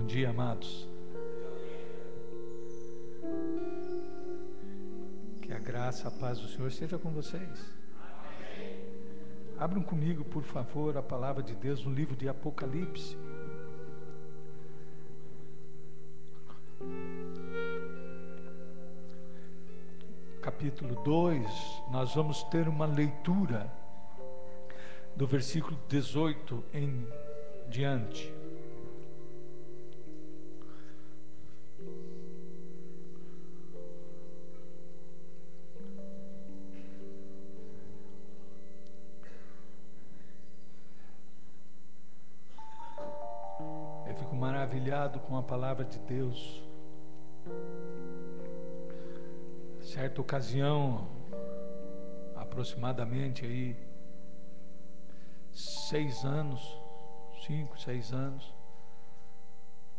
dia, amados. Que a graça, a paz do Senhor esteja com vocês. Abram comigo, por favor, a palavra de Deus no livro de Apocalipse. Capítulo 2, nós vamos ter uma leitura do versículo 18 em diante. Eu fico maravilhado com a palavra de Deus. Certa ocasião, aproximadamente aí 6 anos, 5, 6 anos,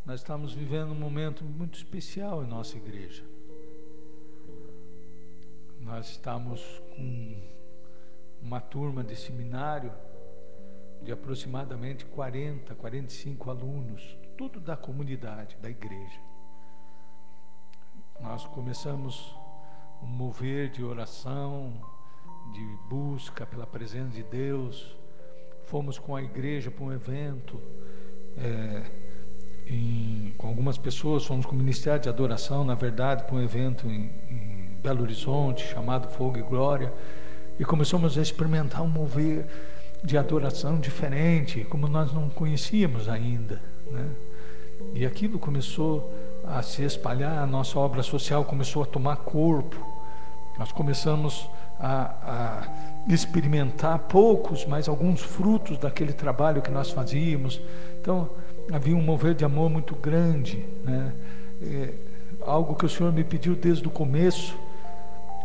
nós estamos vivendo um momento muito especial em nossa igreja. Nós estamos com uma turma de seminário de aproximadamente 40, 45 alunos, tudo da comunidade, da igreja. Nós começamos um mover de oração, de busca pela presença de Deus. Fomos com a igreja para um evento, com algumas pessoas, fomos com o Ministério de Adoração, na verdade, para um evento em Belo Horizonte, chamado Fogo e Glória, e começamos a experimentar um mover de adoração diferente, como nós não conhecíamos ainda, né? E aquilo começou a se espalhar, a nossa obra social começou a tomar corpo. Nós começamos a experimentar poucos, mas alguns frutos daquele trabalho que nós fazíamos. Então havia um mover de amor muito grande, né? Algo que o Senhor me pediu desde o começo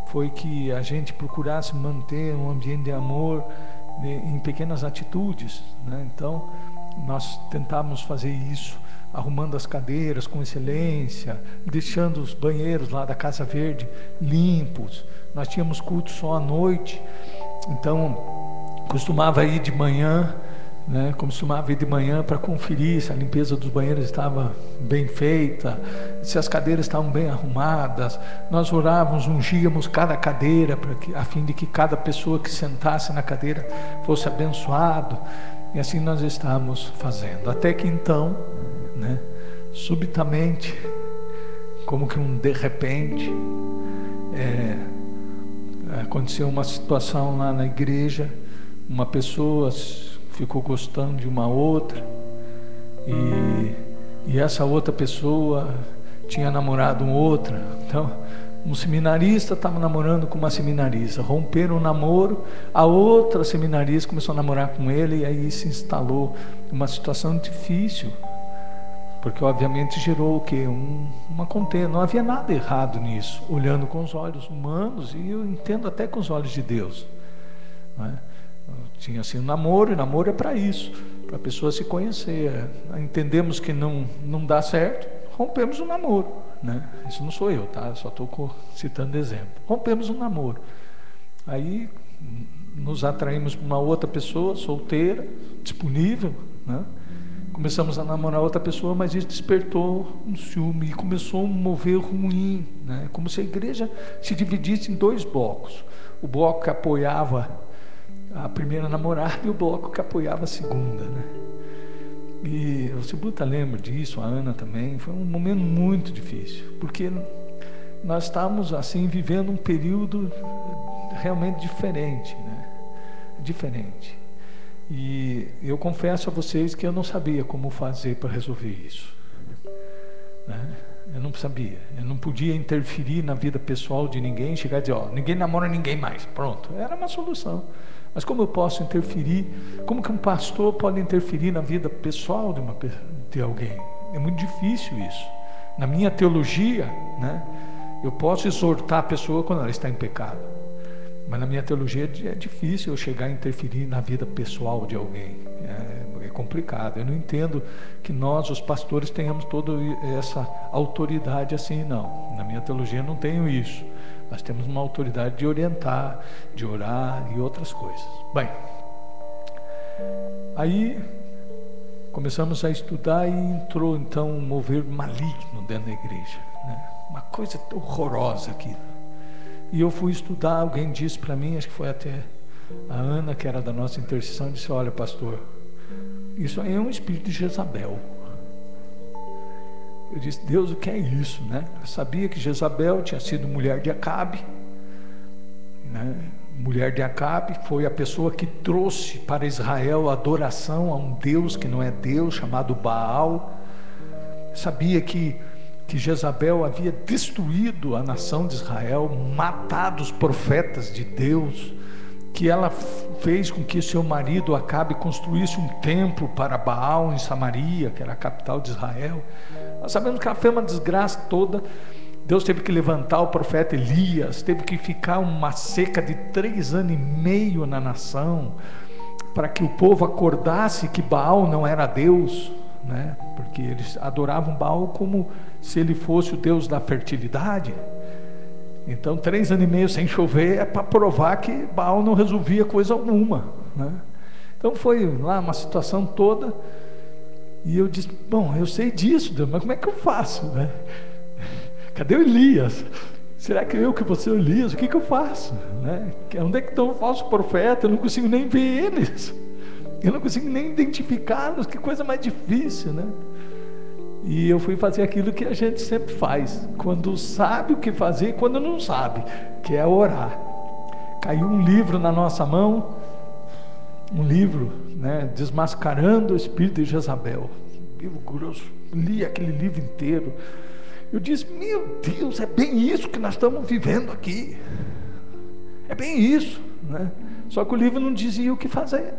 foi que a gente procurasse manter um ambiente de amor em pequenas atitudes, né? Então nós tentávamos fazer isso, arrumando as cadeiras com excelência, deixando os banheiros lá da Casa Verde limpos. Nós tínhamos culto só à noite, então costumava ir de manhã, né? Costumava ir de manhã para conferir se a limpeza dos banheiros estava bem feita, se as cadeiras estavam bem arrumadas. Nós orávamos, ungíamos cada cadeira a fim de que cada pessoa que sentasse na cadeira fosse abençoado. E assim nós estávamos fazendo, até que então, né, subitamente, como que de repente, aconteceu uma situação lá na igreja. Uma pessoa ficou gostando de uma outra, e essa outra pessoa tinha namorado outra. Então um seminarista estava namorando com uma seminarista, romperam o namoro, a outra seminarista começou a namorar com ele, e aí se instalou uma situação difícil, porque obviamente gerou o quê? Uma contenda. Não havia nada errado nisso, olhando com os olhos humanos, e eu entendo até com os olhos de Deus, né? Tinha assim um namoro, e namoro é para isso, para a pessoa se conhecer. Entendemos que não dá certo, rompemos o namoro, né? Isso não sou eu, tá? Eu só estou citando exemplo. Rompemos um namoro. Aí nos atraímos para uma outra pessoa, solteira, disponível, né? Começamos a namorar outra pessoa, mas isso despertou um ciúme e começou um mover ruim, né? Como se a igreja se dividisse em 2 blocos. O bloco que apoiava a primeira namorada e o bloco que apoiava a segunda, né? E o Cibuta lembra disso, a Ana também. Foi um momento muito difícil, porque nós estávamos assim vivendo um período realmente diferente, né? Diferente. E eu confesso a vocês que eu não sabia como fazer para resolver isso, né? Eu não sabia, eu não podia interferir na vida pessoal de ninguém, chegar e dizer, ninguém namora ninguém mais, pronto. Era uma solução. Mas como eu posso interferir? Como que um pastor pode interferir na vida pessoal de alguém? É muito difícil isso. Na minha teologia, né, eu posso exortar a pessoa quando ela está em pecado, mas na minha teologia é difícil eu chegar a interferir na vida pessoal de alguém. É complicado. Eu não entendo que nós, os pastores, tenhamos toda essa autoridade assim, não. Na minha teologia eu não tenho isso. Nós temos uma autoridade de orientar, de orar e outras coisas. Bem, aí começamos a estudar e entrou então um mover maligno dentro da igreja, né? Uma coisa horrorosa aqui. E eu fui estudar, alguém disse para mim, acho que foi até a Ana, que era da nossa intercessão, disse: olha, pastor, isso aí é um espírito de Jezabel. Eu disse: Deus, o que é isso, né? Eu sabia que Jezabel tinha sido mulher de Acabe, né? Mulher de Acabe foi a pessoa que trouxe para Israel a adoração a um Deus que não é Deus, chamado Baal. Eu sabia que Jezabel havia destruído a nação de Israel, matado os profetas de Deus, que ela fez com que seu marido Acabe construísse um templo para Baal em Samaria, que era a capital de Israel. Nós sabemos que ela foi uma desgraça toda. Deus teve que levantar o profeta Elias, teve que ficar uma seca de 3 anos e meio na nação, para que o povo acordasse que Baal não era Deus, né? Porque eles adoravam Baal como se ele fosse o Deus da fertilidade. Então 3 anos e meio sem chover é para provar que Baal não resolvia coisa alguma, né? Então foi lá uma situação toda. E eu disse: bom, eu sei disso, Deus, mas como é que eu faço, né? Cadê o Elias? Será que eu que vou ser o Elias? O que eu faço, né? Onde é que estão os falsos profetas? Eu não consigo nem ver eles, eu não consigo nem identificá-los. Que coisa mais difícil, né? E eu fui fazer aquilo que a gente sempre faz, quando sabe o que fazer e quando não sabe, que é orar. Caiu um livro na nossa mão, um livro, né, Desmascarando o Espírito de Jezabel, um livro grosso. Li aquele livro inteiro. Eu disse: meu Deus, é bem isso que nós estamos vivendo aqui, é bem isso, né? Só que o livro não dizia o que fazer.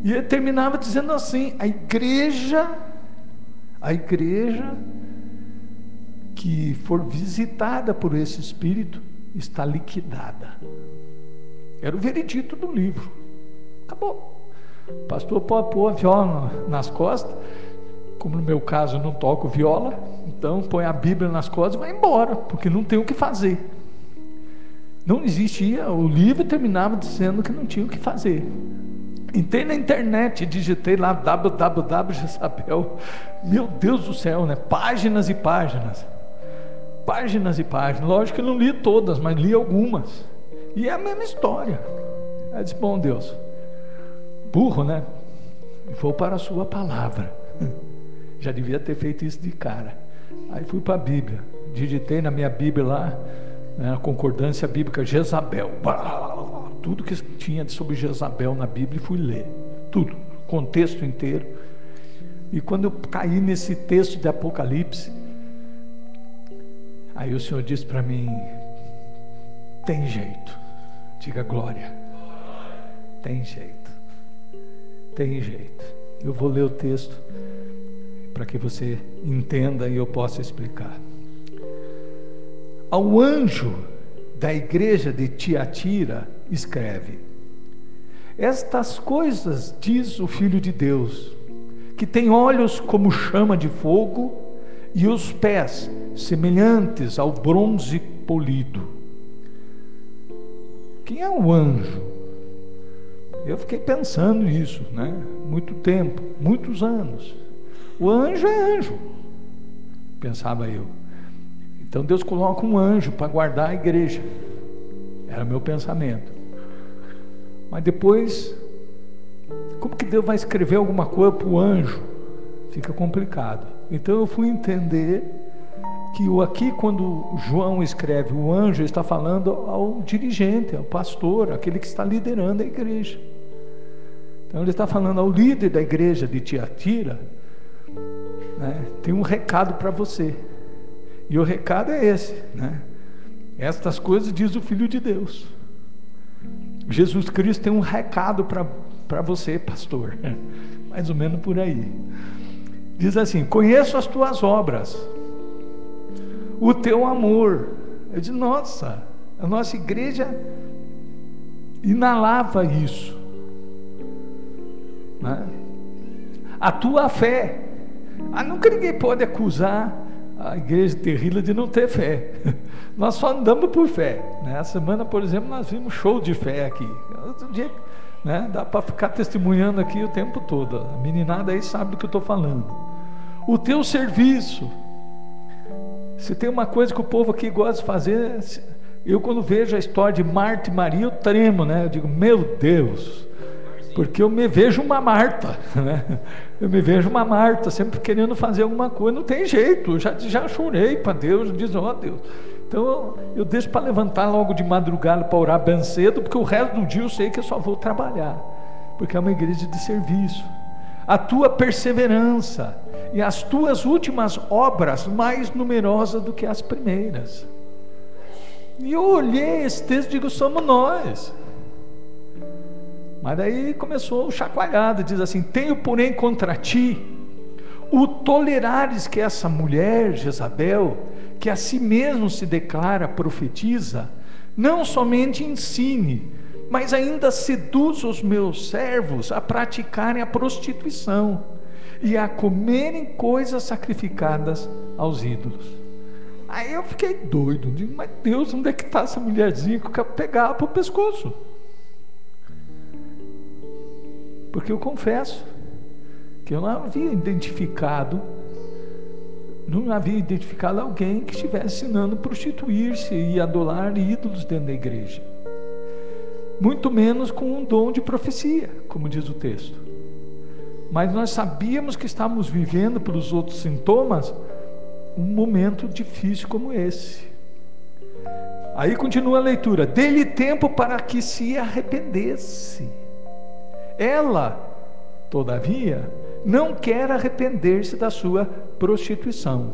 E ele terminava dizendo assim: a igreja que for visitada por esse espírito está liquidada. Era o veredito do livro. Acabou. O pastor pode pôr a viola nas costas, como no meu caso eu não toco viola, então põe a Bíblia nas costas e vai embora, porque não tem o que fazer. Não existia, o livro terminava dizendo que não tinha o que fazer. Entrei na internet, digitei lá www.jezabel, meu Deus do céu, né? Páginas e páginas, páginas e páginas. Lógico que eu não li todas, mas li algumas, e é a mesma história. Aí disse: bom, Deus, burro, né? Vou para a sua palavra. Já devia ter feito isso de cara. Aí fui para a Bíblia, digitei na minha Bíblia lá, né, a concordância bíblica Jezabel, tudo que tinha sobre Jezabel na Bíblia, e fui ler tudo, contexto inteiro. E quando eu caí nesse texto de Apocalipse, aí o Senhor disse para mim: tem jeito. Diga glória. Tem jeito. Tem jeito. Eu vou ler o texto para que você entenda e eu possa explicar. Ao anjo da igreja de Tiatira escreve: estas coisas diz o Filho de Deus, que tem olhos como chama de fogo e os pés semelhantes ao bronze polido. Quem é o anjo? Eu fiquei pensando nisso, né? Muito tempo, muitos anos. O anjo é anjo, pensava eu. Então Deus coloca um anjo para guardar a igreja. Era meu pensamento. Mas depois, como que Deus vai escrever alguma coisa para o anjo? Fica complicado. Então eu fui entender que aqui, quando João escreve o anjo, está falando ao dirigente, ao pastor, aquele que está liderando a igreja. Então ele está falando ao líder da igreja de Tiatira, né? Tem um recado para você. E o recado é esse, né? Estas coisas diz o Filho de Deus. Jesus Cristo tem um recado para você, pastor. Mais ou menos por aí. Diz assim: conheço as tuas obras, o teu amor. Eu disse: nossa, a nossa igreja inalava isso, né? A tua fé. Nunca ninguém pode acusar a igreja de Terrila de não ter fé. Nós só andamos por fé, né? A semana, por exemplo, nós vimos show de fé aqui. Outro dia né? Dá para ficar testemunhando aqui o tempo todo. A meninada aí sabe do que eu estou falando. O teu serviço. Se tem uma coisa que o povo aqui gosta de fazer, eu quando vejo a história de Marta e Maria, eu tremo, né? Eu digo, meu Deus, porque eu me vejo uma Marta, né? Eu me vejo uma Marta, sempre querendo fazer alguma coisa, não tem jeito, eu já chorei para Deus, diz, ó Deus. Então eu deixo para levantar logo de madrugada para orar bem cedo, porque o resto do dia eu sei que eu só vou trabalhar, porque é uma igreja de serviço. A tua perseverança e as tuas últimas obras mais numerosas do que as primeiras. E eu olhei esse texto e digo, somos nós. Mas daí começou o chacoalhado, diz assim, tenho porém contra ti o tolerares que essa mulher, Jezabel, que a si mesmo se declara profetiza, não somente ensine, mas ainda seduz os meus servos a praticarem a prostituição e a comerem coisas sacrificadas aos ídolos. Aí eu fiquei doido, digo, mas Deus, onde é que está essa mulherzinha que eu quero pegar para o pescoço? Porque eu confesso que eu não havia identificado alguém que estivesse ensinando a prostituir-se e adorar ídolos dentro da igreja. Muito menos com um dom de profecia, como diz o texto. Mas nós sabíamos que estávamos vivendo, pelos outros sintomas, um momento difícil como esse. Aí continua a leitura, dê-lhe tempo para que se arrependesse. Ela, todavia, não quer arrepender-se da sua prostituição.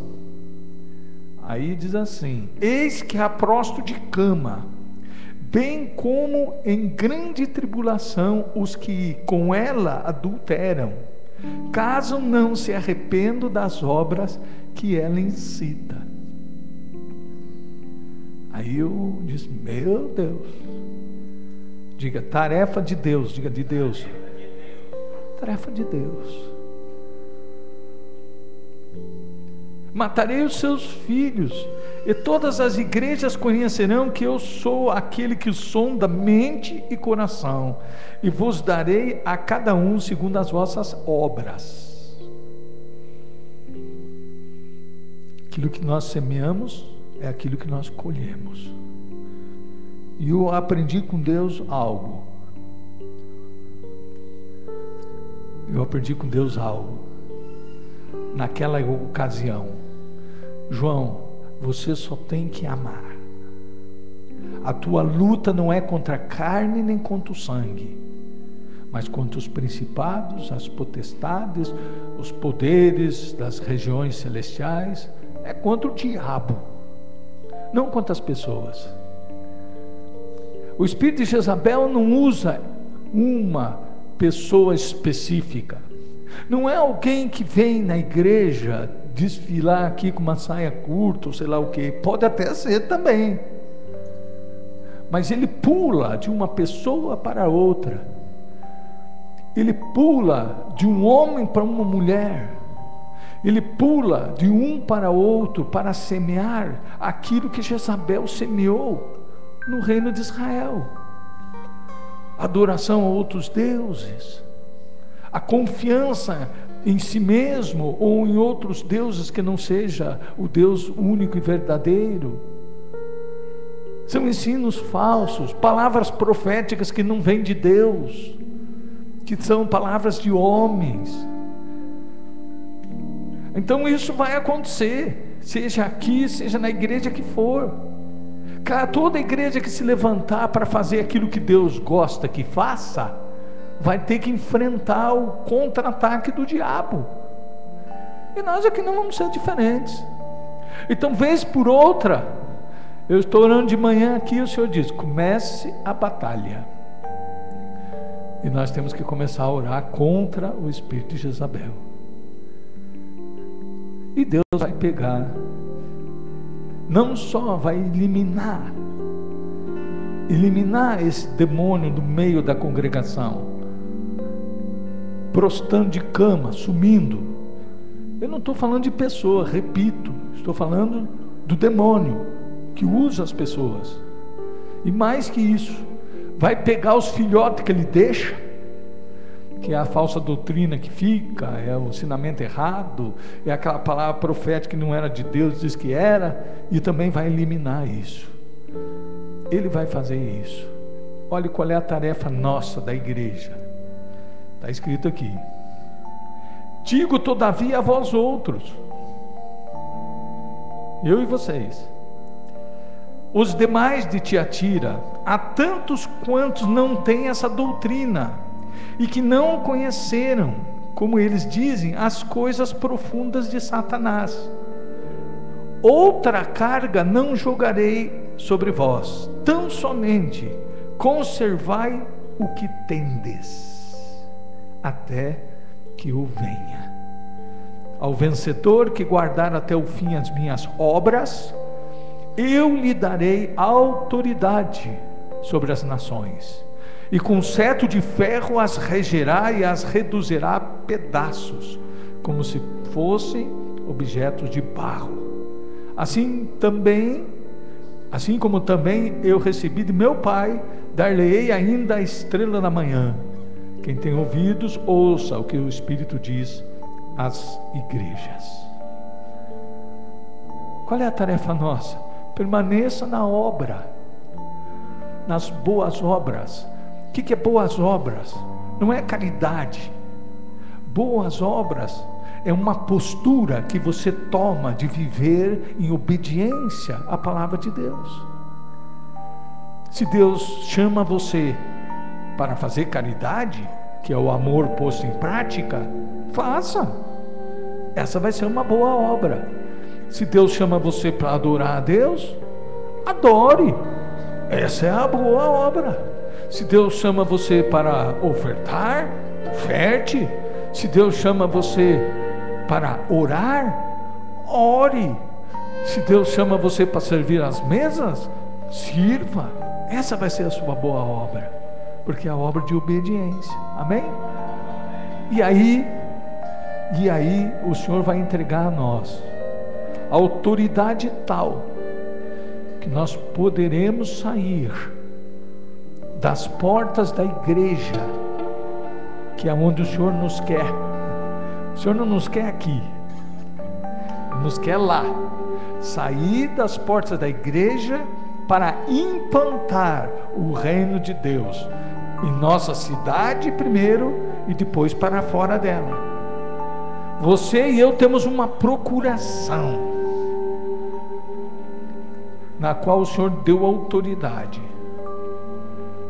Aí diz assim, eis que a prosto de cama, bem como em grande tribulação os que com ela adulteram, caso não se arrependam das obras que ela incita. Aí eu disse, meu Deus, diga, tarefa de Deus, diga de Deus, tarefa de Deus. Matarei os seus filhos, e todas as igrejas conhecerão que eu sou aquele que sonda mente e coração, e vos darei a cada um segundo as vossas obras. Aquilo que nós semeamos é aquilo que nós colhemos. E eu aprendi com Deus algo. Naquela ocasião, João, você só tem que amar. A tua luta não é contra a carne nem contra o sangue, mas contra os principados, as potestades, os poderes das regiões celestiais. É contra o diabo, não contra as pessoas. O espírito de Jezabel não usa uma pessoa específica. Não é alguém que vem na igreja desfilar aqui com uma saia curta, ou sei lá o que. Pode até ser também, mas ele pula de uma pessoa para outra. Ele pula de um homem para uma mulher. Ele pula de um para outro para semear aquilo que Jezabel semeou no reino de Israel: adoração a outros deuses, a confiança em si mesmo ou em outros deuses que não seja o Deus único e verdadeiro. São ensinos falsos, palavras proféticas que não vêm de Deus, que são palavras de homens. Então isso vai acontecer, seja aqui, seja na igreja que for. Toda igreja que se levantar para fazer aquilo que Deus gosta que faça, vai ter que enfrentar o contra-ataque do diabo. E nós aqui não vamos ser diferentes. Então, vez por outra, eu estou orando de manhã aqui, o Senhor diz, comece a batalha. E nós temos que começar a orar contra o espírito de Jezabel. E Deus vai pegar, não só vai eliminar esse demônio do meio da congregação, prostrando de cama, sumindo. Eu não estou falando de pessoa, repito, estou falando do demônio que usa as pessoas. E mais que isso, vai pegar os filhotes que ele deixa que é a falsa doutrina que fica, é o ensinamento errado, é aquela palavra profética que não era de Deus, diz que era, e também vai eliminar isso. Ele vai fazer isso. Olha qual é a tarefa nossa da igreja. Está escrito aqui: digo todavia a vós outros, eu e vocês, os demais de Tiatira, há tantos quantos não têm essa doutrina, e que não conheceram, como eles dizem, as coisas profundas de Satanás. Outra carga não jogarei sobre vós, tão somente conservai o que tendes, até que eu venha. Ao vencedor que guardar até o fim as minhas obras, eu lhe darei autoridade sobre as nações, e com cetro de ferro as regerá e as reduzirá a pedaços, como se fossem objetos de barro. Assim como também eu recebi de meu Pai, dar-lhe-ei ainda a estrela da manhã. Quem tem ouvidos, ouça o que o Espírito diz às igrejas. Qual é a tarefa nossa? Permaneça na obra, nas boas obras. O que é boas obras? Não é caridade. Boas obras é uma postura que você toma de viver em obediência à palavra de Deus. Se Deus chama você para fazer caridade, que é o amor posto em prática, faça. Essa vai ser uma boa obra. Se Deus chama você para adorar a Deus, adore. Essa é a boa obra. Se Deus chama você para ofertar, oferte. Se Deus chama você para orar, ore. Se Deus chama você para servir as mesas, sirva. Essa vai ser a sua boa obra, porque é a obra de obediência. Amém? E aí o Senhor vai entregar a nós a autoridade tal que nós poderemos sair das portas da igreja, que é onde o Senhor nos quer. O Senhor não nos quer aqui, Ele nos quer lá. Sair das portas da igreja para implantar o reino de Deus em nossa cidade primeiro e depois para fora dela. Você e eu temos uma procuração na qual o Senhor deu autoridade.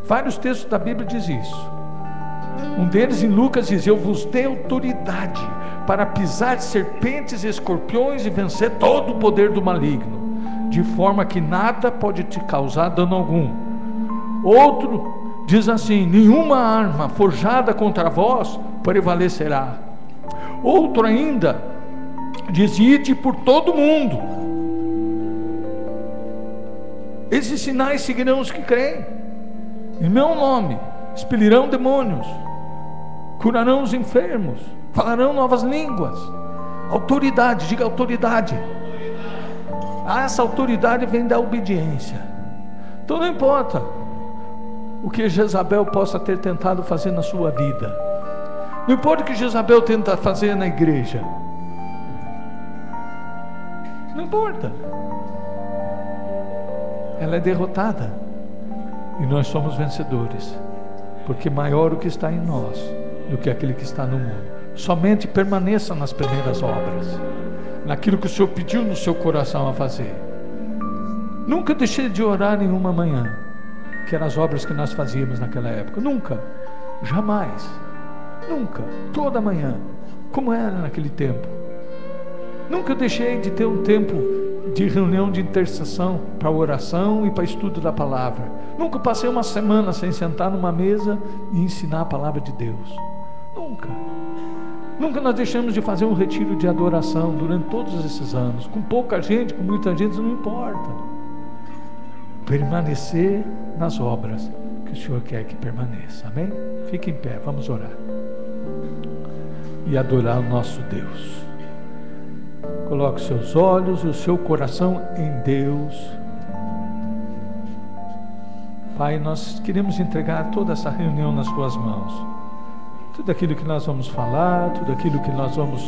Vários textos da Bíblia diz isso. Um deles em Lucas diz: eu vos dei autoridade para pisar serpentes e escorpiões e vencer todo o poder do maligno, de forma que nada pode te causar dano algum. Outro diz assim: nenhuma arma forjada contra vós prevalecerá. Outro ainda diz: ide por todo o mundo. Esses sinais seguirão os que creem. Em meu nome expelirão demônios, curarão os enfermos, falarão novas línguas. Autoridade, diga autoridade. Essa autoridade vem da obediência. Então não importa o que Jezabel possa ter tentado fazer na sua vida, não importa o que Jezabel tenta fazer na igreja, não importa. Ela é derrotada e nós somos vencedores, porque maior o que está em nós do que aquele que está no mundo. Somente permaneça nas primeiras obras, naquilo que o Senhor pediu no seu coração a fazer. Nunca deixei de orar em uma manhã, que eram as obras que nós fazíamos naquela época. Nunca, jamais, nunca, toda manhã, como era naquele tempo. Nunca deixei de ter um tempo de reunião de intercessão para oração e para estudo da palavra. Nunca passei uma semana sem sentar numa mesa e ensinar a palavra de Deus. Nunca nós deixamos de fazer um retiro de adoração durante todos esses anos, com pouca gente, com muita gente, não importa. Permanecer nas obras que o Senhor quer que permaneça. Amém? Fique em pé, vamos orar e adorar o nosso Deus. Coloque seus olhos e o seu coração em Deus. Pai, nós queremos entregar toda essa reunião nas tuas mãos. tudo aquilo que nós vamos falar, tudo aquilo que nós vamos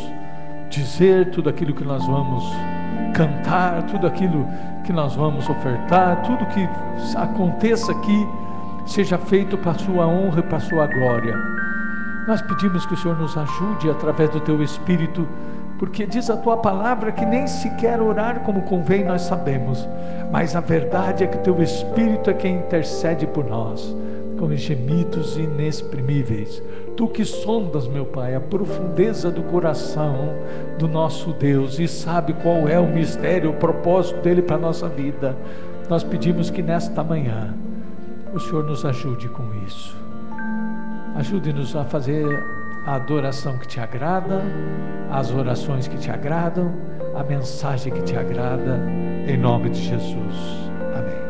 dizer, tudo aquilo que nós vamos cantar, tudo aquilo que nós vamos ofertar, tudo que aconteça aqui, seja feito para a sua honra e para a sua glória. Nós pedimos que o Senhor nos ajude através do Teu Espírito, porque diz a Tua palavra que nem sequer orar como convém nós sabemos, mas a verdade é que o Teu Espírito é quem intercede por nós, com gemidos inexprimíveis. Tu que sondas, meu Pai, a profundeza do coração do nosso Deus e sabe qual é o mistério, o propósito dele para a nossa vida, nós pedimos que nesta manhã o Senhor nos ajude com isso. Ajude-nos a fazer a adoração que te agrada, as orações que te agradam, a mensagem que te agrada, em nome de Jesus. Amém.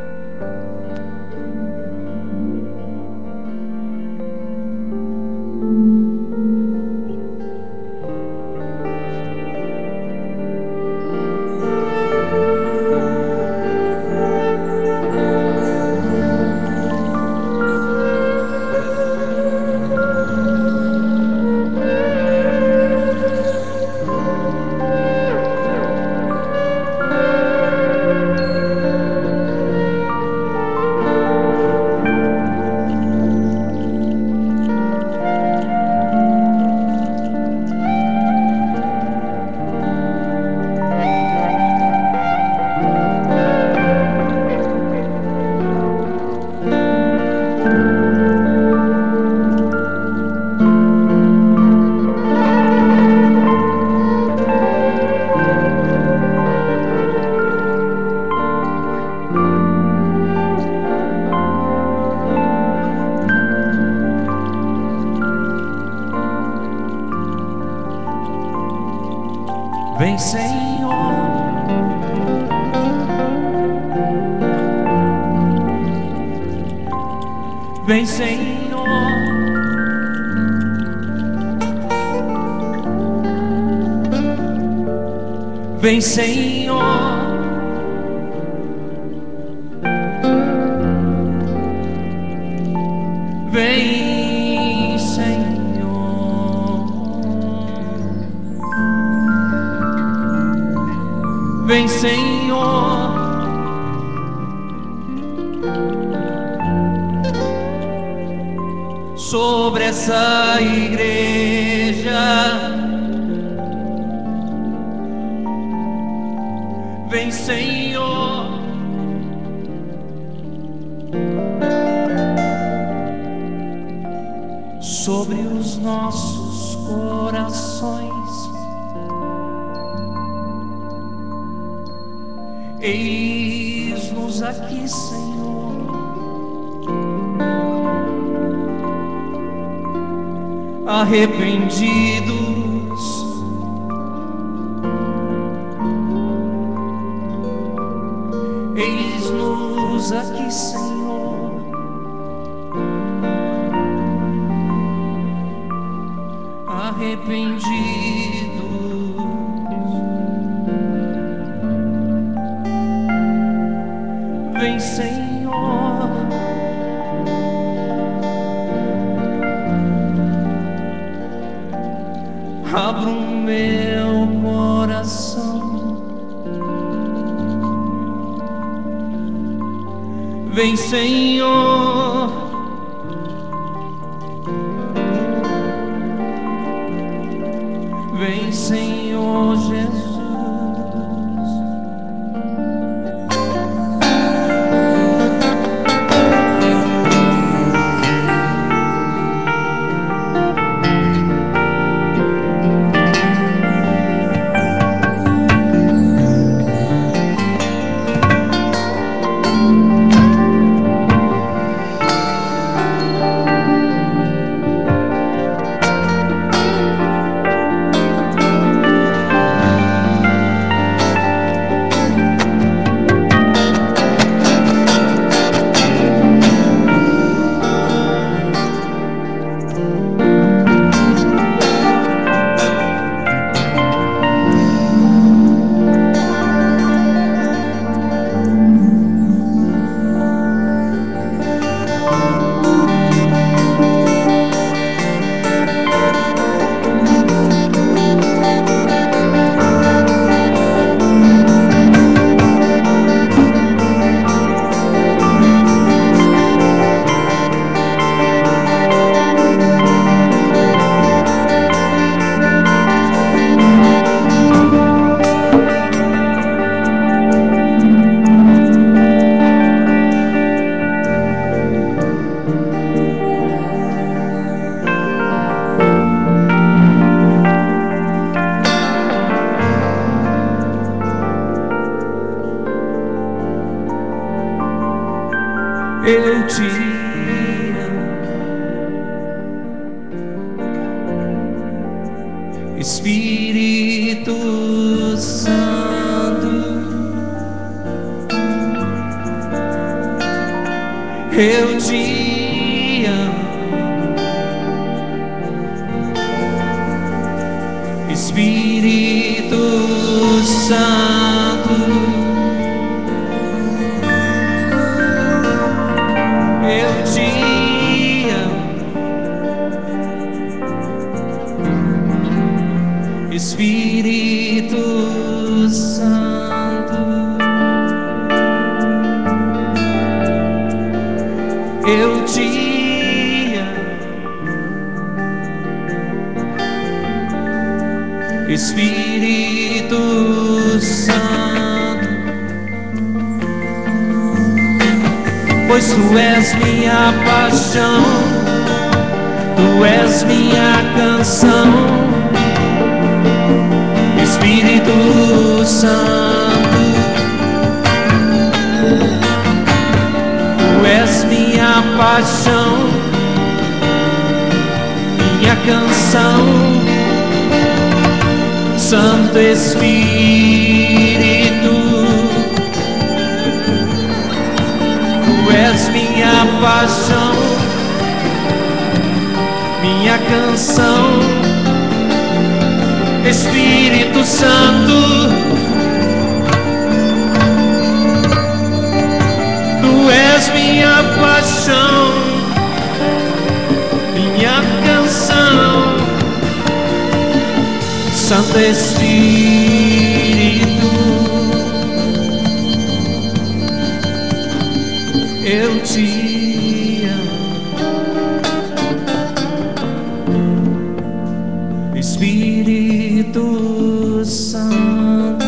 Vem, Senhor, vem, Senhor, vem, Senhor, vem, Senhor, vem, Senhor, sobre essa igreja, vem, Senhor, sobre os nossos corações. Eis-nos aqui, Senhor, arrependidos, eis-nos aqui, Senhor, arrependidos. Vem, Senhor, abra o meu coração. Vem, Senhor, vem, Senhor Jesus. te amo. Espírito Santo, eu te amo. Espírito Santo, eu te amo. Espírito Santo, eu te amo. Espírito Santo, pois tu és minha paixão, tu és minha canção. Espírito Santo, tu és minha paixão, minha canção. Santo Espírito, tu és minha paixão, minha canção. Espírito Santo, tu és minha paixão, minha canção. Santo Espírito, eu te amo. Espírito Santo,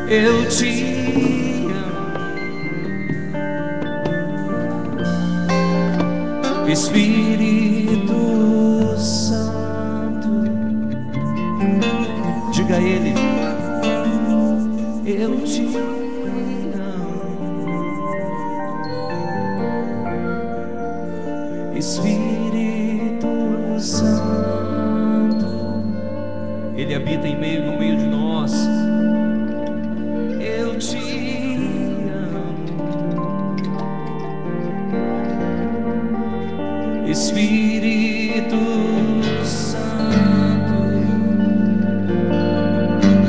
eu te amo. Espírito Santo, diga a Ele, eu te amo. Espírito Santo, Ele habita no meio de nós. Eu te amo. Espírito Santo,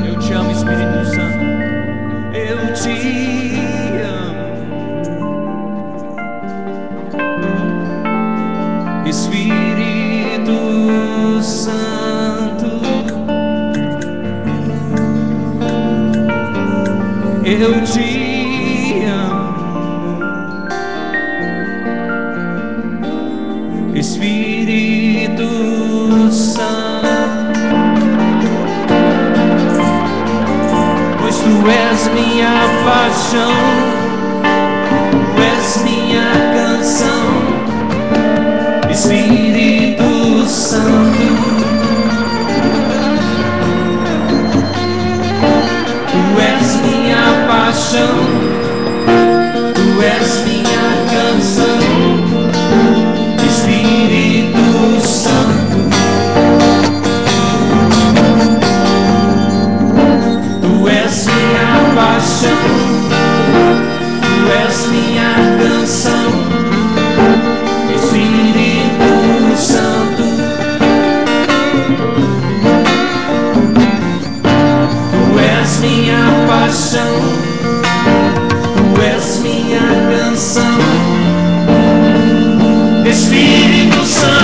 eu te amo. Espírito Santo, eu te amo. Espírito Santo, eu te amo. Espírito Santo, pois tu és minha paixão, tu és minha canção. Espírito Santo, tu és minha paixão, tu és minha canção. Espírito Santo, tu és minha paixão, tu és minha canção. Espírito Santo, tu és minha paixão, tu és minha canção. Espírito Santo,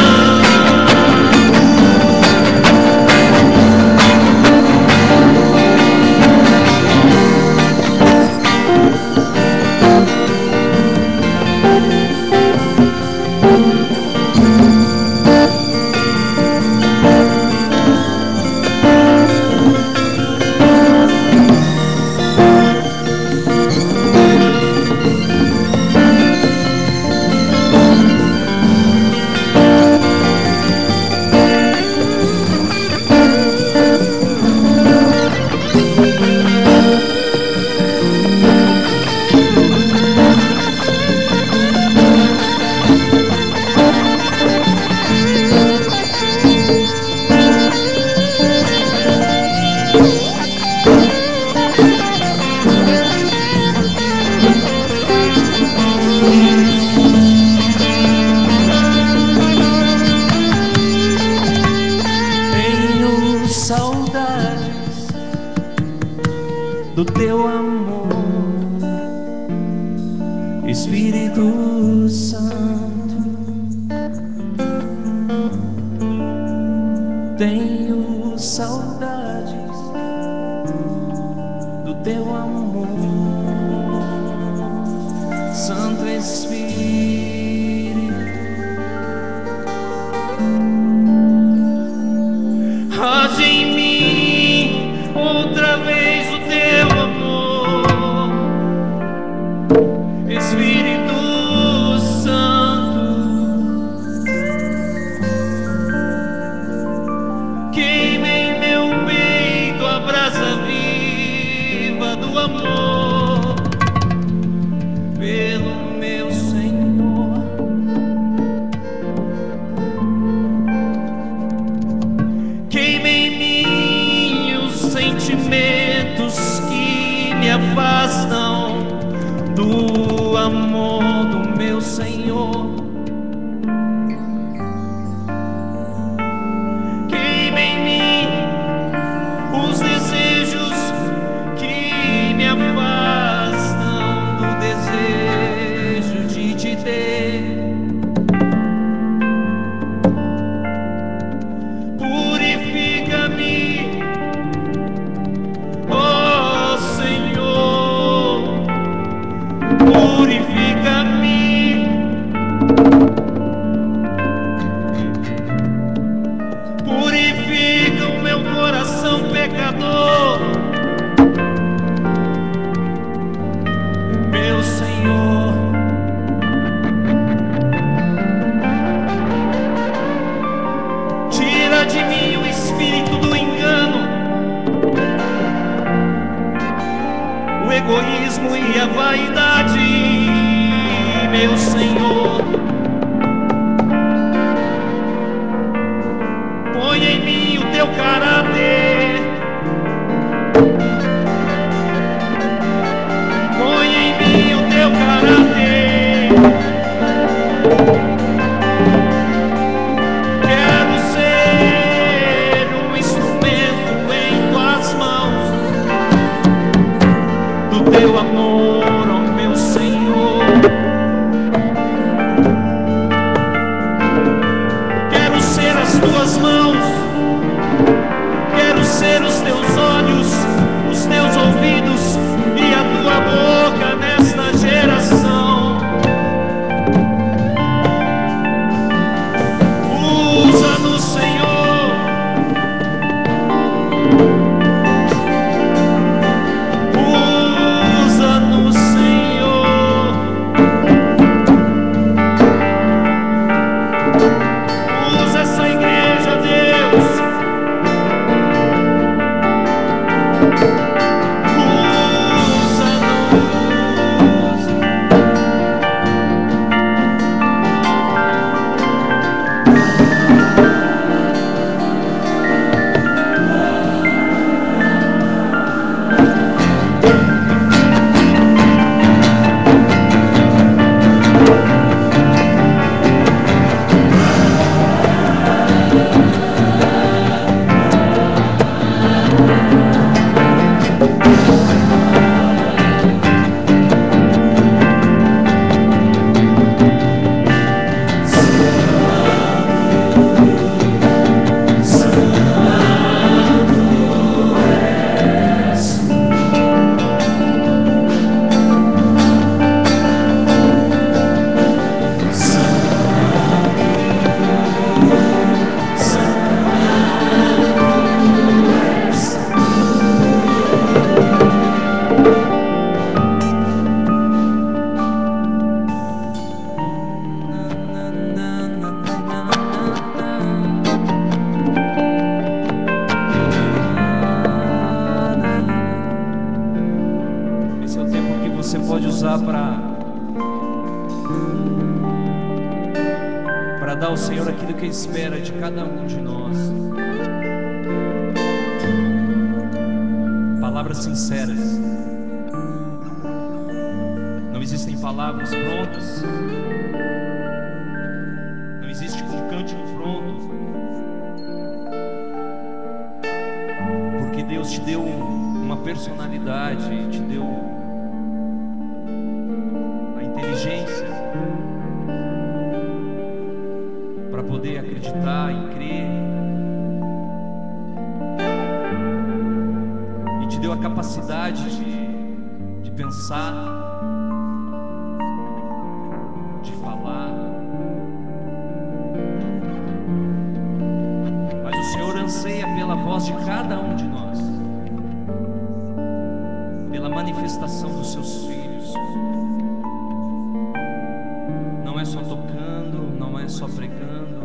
Tenho saudades do teu amor, Santo Espírito. Age em mim outra vez o teu amor, Espírito Santo. Queima em meu peito a brasa viva do amor pelo meu Senhor. Queima em mim os sentimentos que me afastam do amor do meu Senhor. Queima em mim os desejos que me afastam do desejo de te ter. Purifica-me, ó Senhor, purifica-me. Purifica o meu coração pecador, meu Senhor. Tira de mim o espírito do engano, o egoísmo e a vaidade, meu Senhor. Põe em mim o teu caráter, põe em mim o teu caráter. Quero ser um instrumento em tuas mãos do teu amor, ó meu Senhor. Quero ser as tuas mãos, quero ser os teus olhos, os teus ouvidos e a tua boca nesta geração. Usa-nos, Senhor. Usa-nos, Senhor. Usa essa igreja, Deus. Para dar ao Senhor aquilo que Ele espera de cada um de nós. Palavras sinceras. Não existem palavras prontas. Não existe um cântico pronto. Porque Deus te deu uma personalidade, te deu a inteligência para poder acreditar e crer deu a capacidade de pensar, de falar. Mas o Senhor anseia pela voz de cada um de nós, pela manifestação dos seus filhos. Não é só tocando, não é só pregando,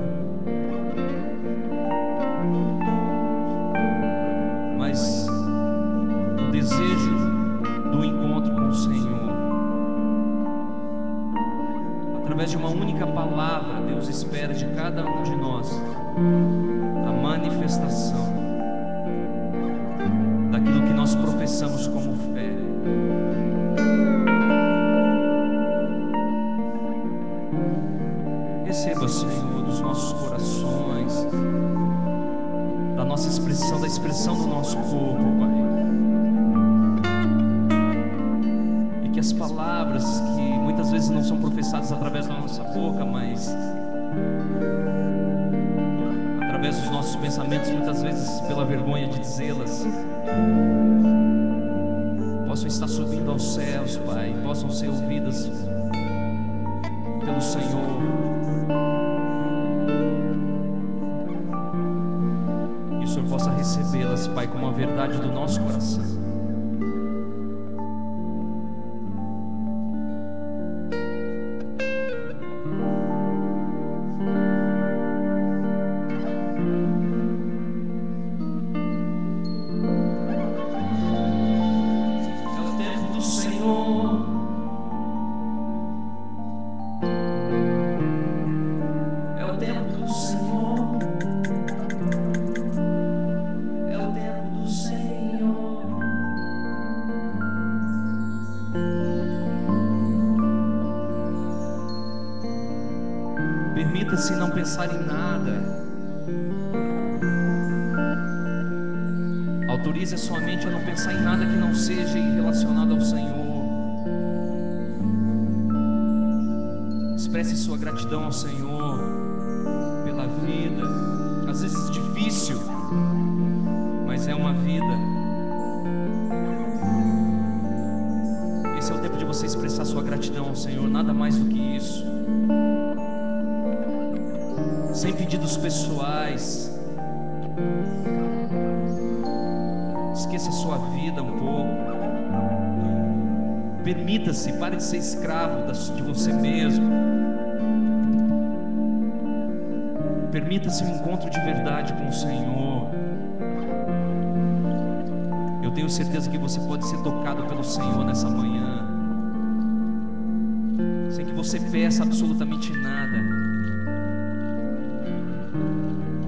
mas o desejo do encontro com o Senhor. Através de uma única palavra, Deus espera de cada um de nós a manifestação daquilo que nós professamos como fé. Receba, Senhor, dos nossos corações, da nossa expressão, da expressão do nosso corpo, Pai. E que as palavras que muitas vezes não são professadas através da nossa boca, mas através dos nossos pensamentos, muitas vezes pela vergonha de dizê-las, possam estar subindo aos céus, Pai, possam ser ouvidas pelo Senhor. E o Senhor possa recebê-las, Pai, como a verdade do nosso coração. Permita-se não pensar em nada. Autorize a sua mente a não pensar em nada que não seja relacionado ao Senhor. Expresse sua gratidão ao Senhor pela vida. Às vezes difícil, mas é uma vida. Esse é o tempo de você expressar sua gratidão ao Senhor, nada mais do que isso. Sem pedidos pessoais. Esqueça a sua vida um pouco. Permita-se, pare de ser escravo de você mesmo. Permita-se um encontro de verdade com o Senhor. Eu tenho certeza que você pode ser tocado pelo Senhor nessa manhã, sem que você peça absolutamente nada.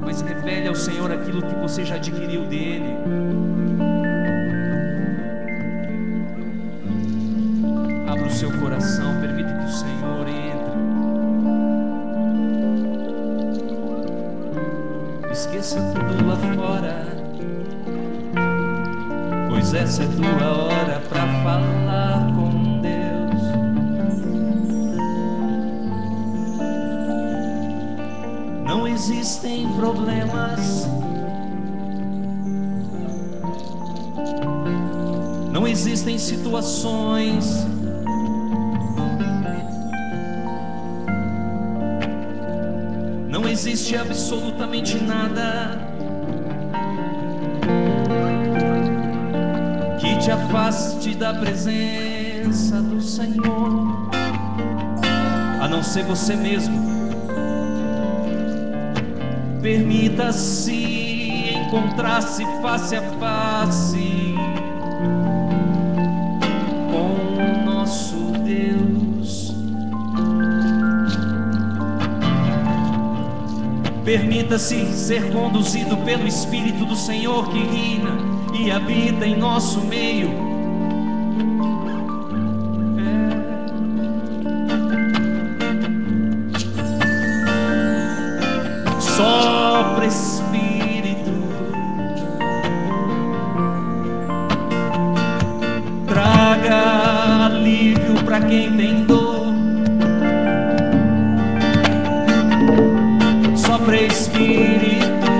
Mas revele ao Senhor aquilo que você já adquiriu dele. Abra o seu coração, permita que o Senhor entre. Esqueça tudo lá fora, pois essa é tua hora para falar com Deus. Não existem problemas, não existem situações, não existe absolutamente nada que te afaste da presença do Senhor, a não ser você mesmo. Permita-se encontrar-se face a face com o nosso Deus. Permita-se ser conduzido pelo Espírito do Senhor que reina e habita em nosso meio. Sopra, Espírito, traga alívio para quem tem dor. Sopra, Espírito,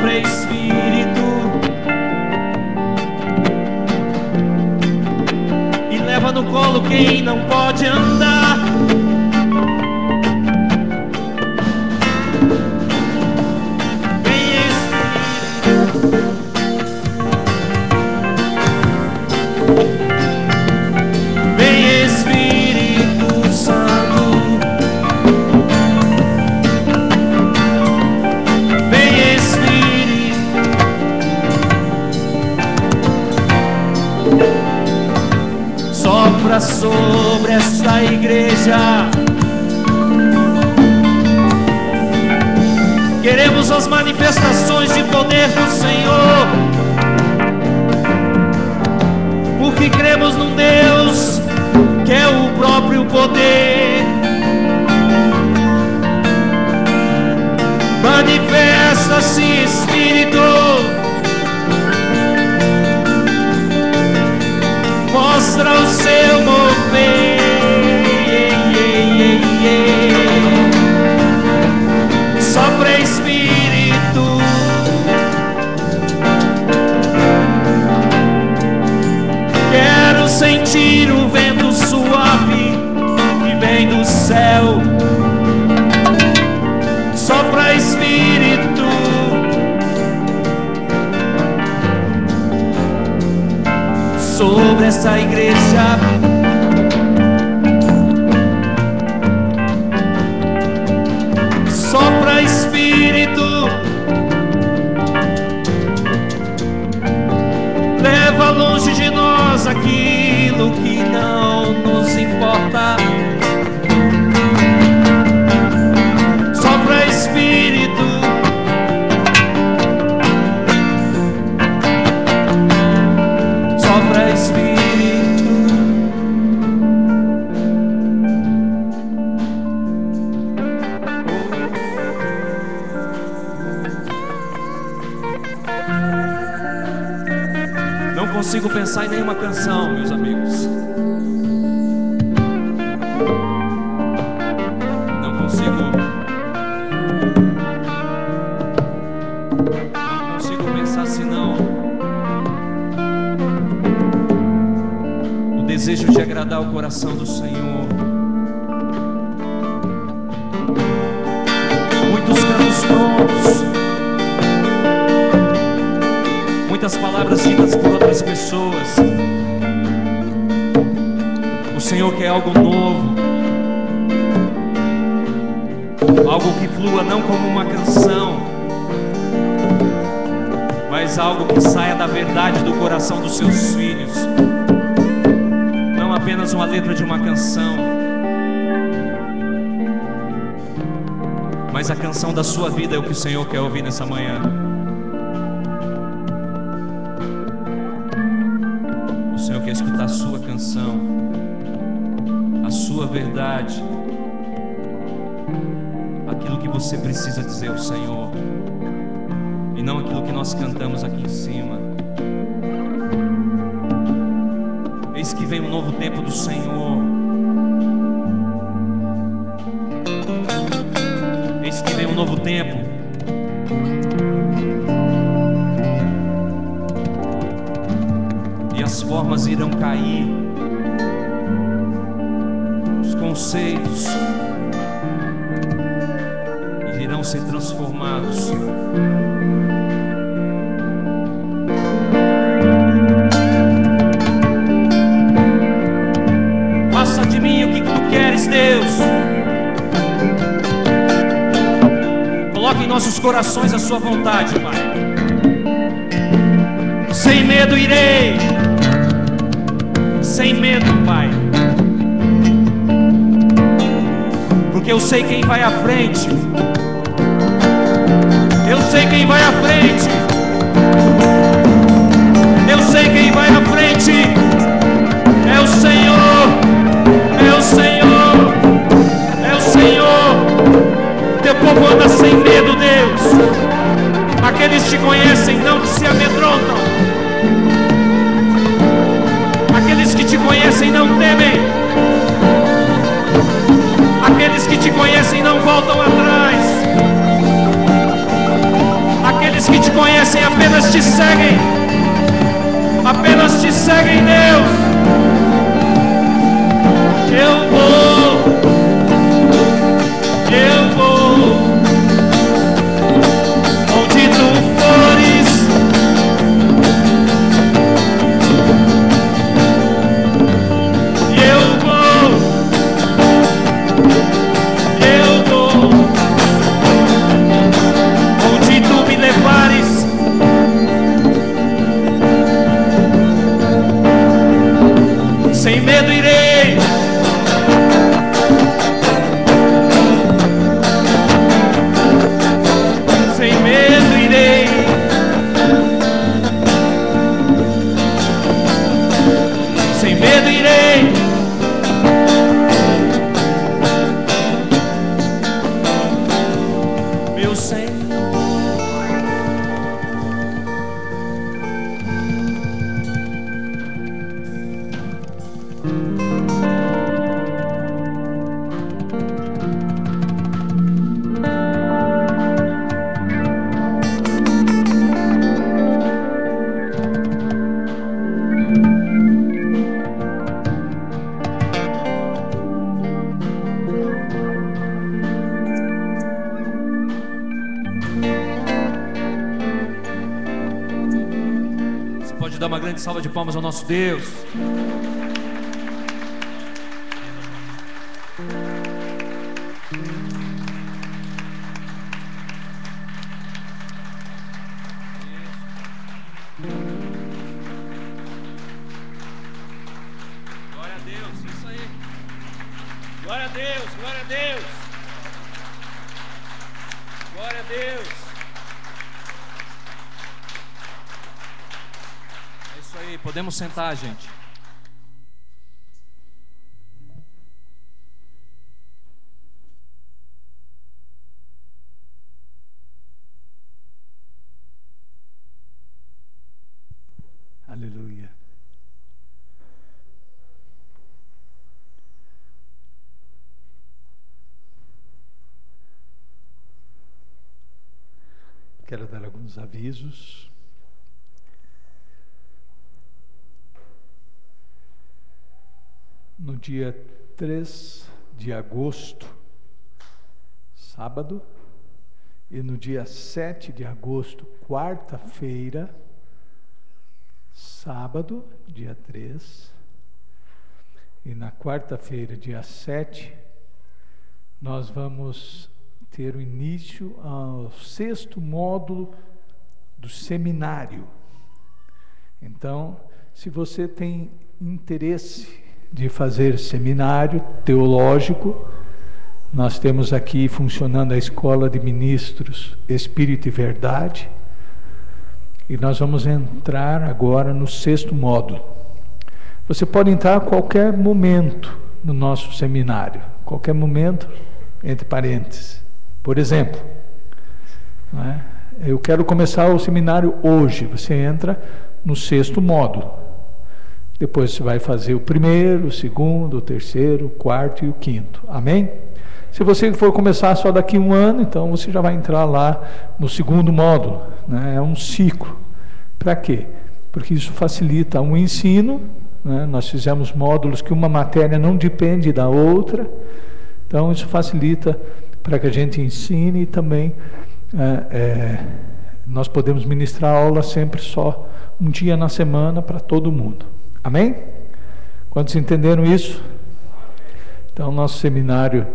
Sopra Espírito e leva no colo quem não pode andar. Sobre esta igreja, queremos as manifestações de poder do Senhor, porque cremos num Deus que é o próprio poder. Manifesta-se, Espírito, mostra o seu mover. Sopra Espírito, quero sentir o vento suave que vem do céu. Sopra Espírito, sobre essa igreja. Sopra Espírito, leva longe de nós aquilo que não nos importa. Sopra Espírito, sopra Espírito. Não consigo pensar em nenhuma canção, meus amigos. Não consigo pensar senão o desejo de agradar o coração do Senhor. Muitos cantos prontos, muitas palavras ditas por outras pessoas. O Senhor quer algo novo, algo que flua não como uma canção, mas algo que saia da verdade do coração dos seus filhos. Não apenas uma letra de uma canção, mas a canção da sua vida é o que o Senhor quer ouvir nessa manhã. O Senhor quer escutar a sua canção, a sua verdade, aquilo que você precisa dizer ao Senhor, e não aquilo que nós cantamos aqui em cima. Eis que vem um novo tempo do Senhor. Eis que vem um novo tempo. E as formas irão cair, os conceitos irão ser transformados. Faça de mim o que tu queres, Deus. Coloque em nossos corações a sua vontade, Pai. Sem medo irei, sem medo, Pai, porque eu sei quem vai à frente. Eu sei quem vai à frente. Eu sei quem vai à frente. É o Senhor. É o Senhor. É o Senhor. Teu povo anda sem medo, Deus. Aqueles que te conhecem não se amedrontam. Aqueles que te conhecem não temem. Aqueles que te conhecem não voltam atrás. Aqueles que te conhecem conhecem apenas te seguem. Apenas te seguem, Deus. Eu vou. Onde tu fores, eu vou. Onde tu me levares, sem medo irei. Sem medo irei. Sem medo irei. Meu Senhor. Dá uma grande salva de palmas ao nosso Deus. Glória a Deus, isso aí. Glória a Deus, glória a Deus. Glória a Deus. Aí, podemos sentar, gente. Aleluia. Quero dar alguns avisos. No dia 3 de agosto, sábado, e no dia 7 de agosto, quarta-feira, sábado, dia 3, e na quarta-feira, dia 7, nós vamos ter o início ao 6º módulo do seminário. Então, se você tem interesse de fazer seminário teológico, nós temos aqui funcionando a Escola de Ministros Espírito e Verdade, e nós vamos entrar agora no 6º módulo. Você pode entrar a qualquer momento no nosso seminário, qualquer momento, entre parênteses. Por exemplo, eu quero começar o seminário hoje. Você entra no 6º módulo. Depois você vai fazer o 1º, o 2º, o 3º, o 4º e o 5º. Amém? Se você for começar só daqui a um ano, então você já vai entrar lá no 2º módulo. É um ciclo. Para quê? Porque isso facilita o ensino. Nós fizemos módulos que uma matéria não depende da outra. Então isso facilita para que a gente ensine e também nós podemos ministrar aula sempre só um dia na semana para todo mundo. Amém? Quantos entenderam isso? Então, nosso seminário,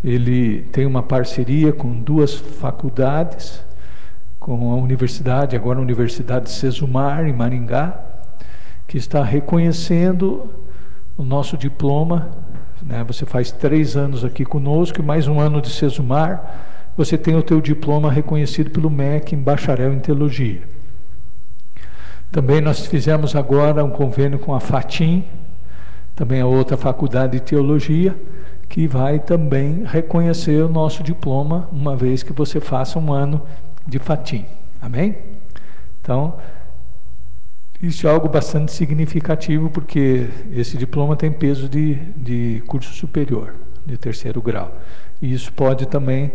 ele tem uma parceria com 2 faculdades, com a universidade, agora a Universidade Sesumar, em Maringá, que está reconhecendo o nosso diploma. Você faz 3 anos aqui conosco e mais um ano de Sesumar, você tem o teu diploma reconhecido pelo MEC em bacharel em teologia. Também nós fizemos agora um convênio com a FATIM, também a outra faculdade de teologia, que vai também reconhecer o nosso diploma, uma vez que você faça um ano de FATIM. Amém? Então, isso é algo bastante significativo, porque esse diploma tem peso de curso superior, de 3º grau. E isso pode também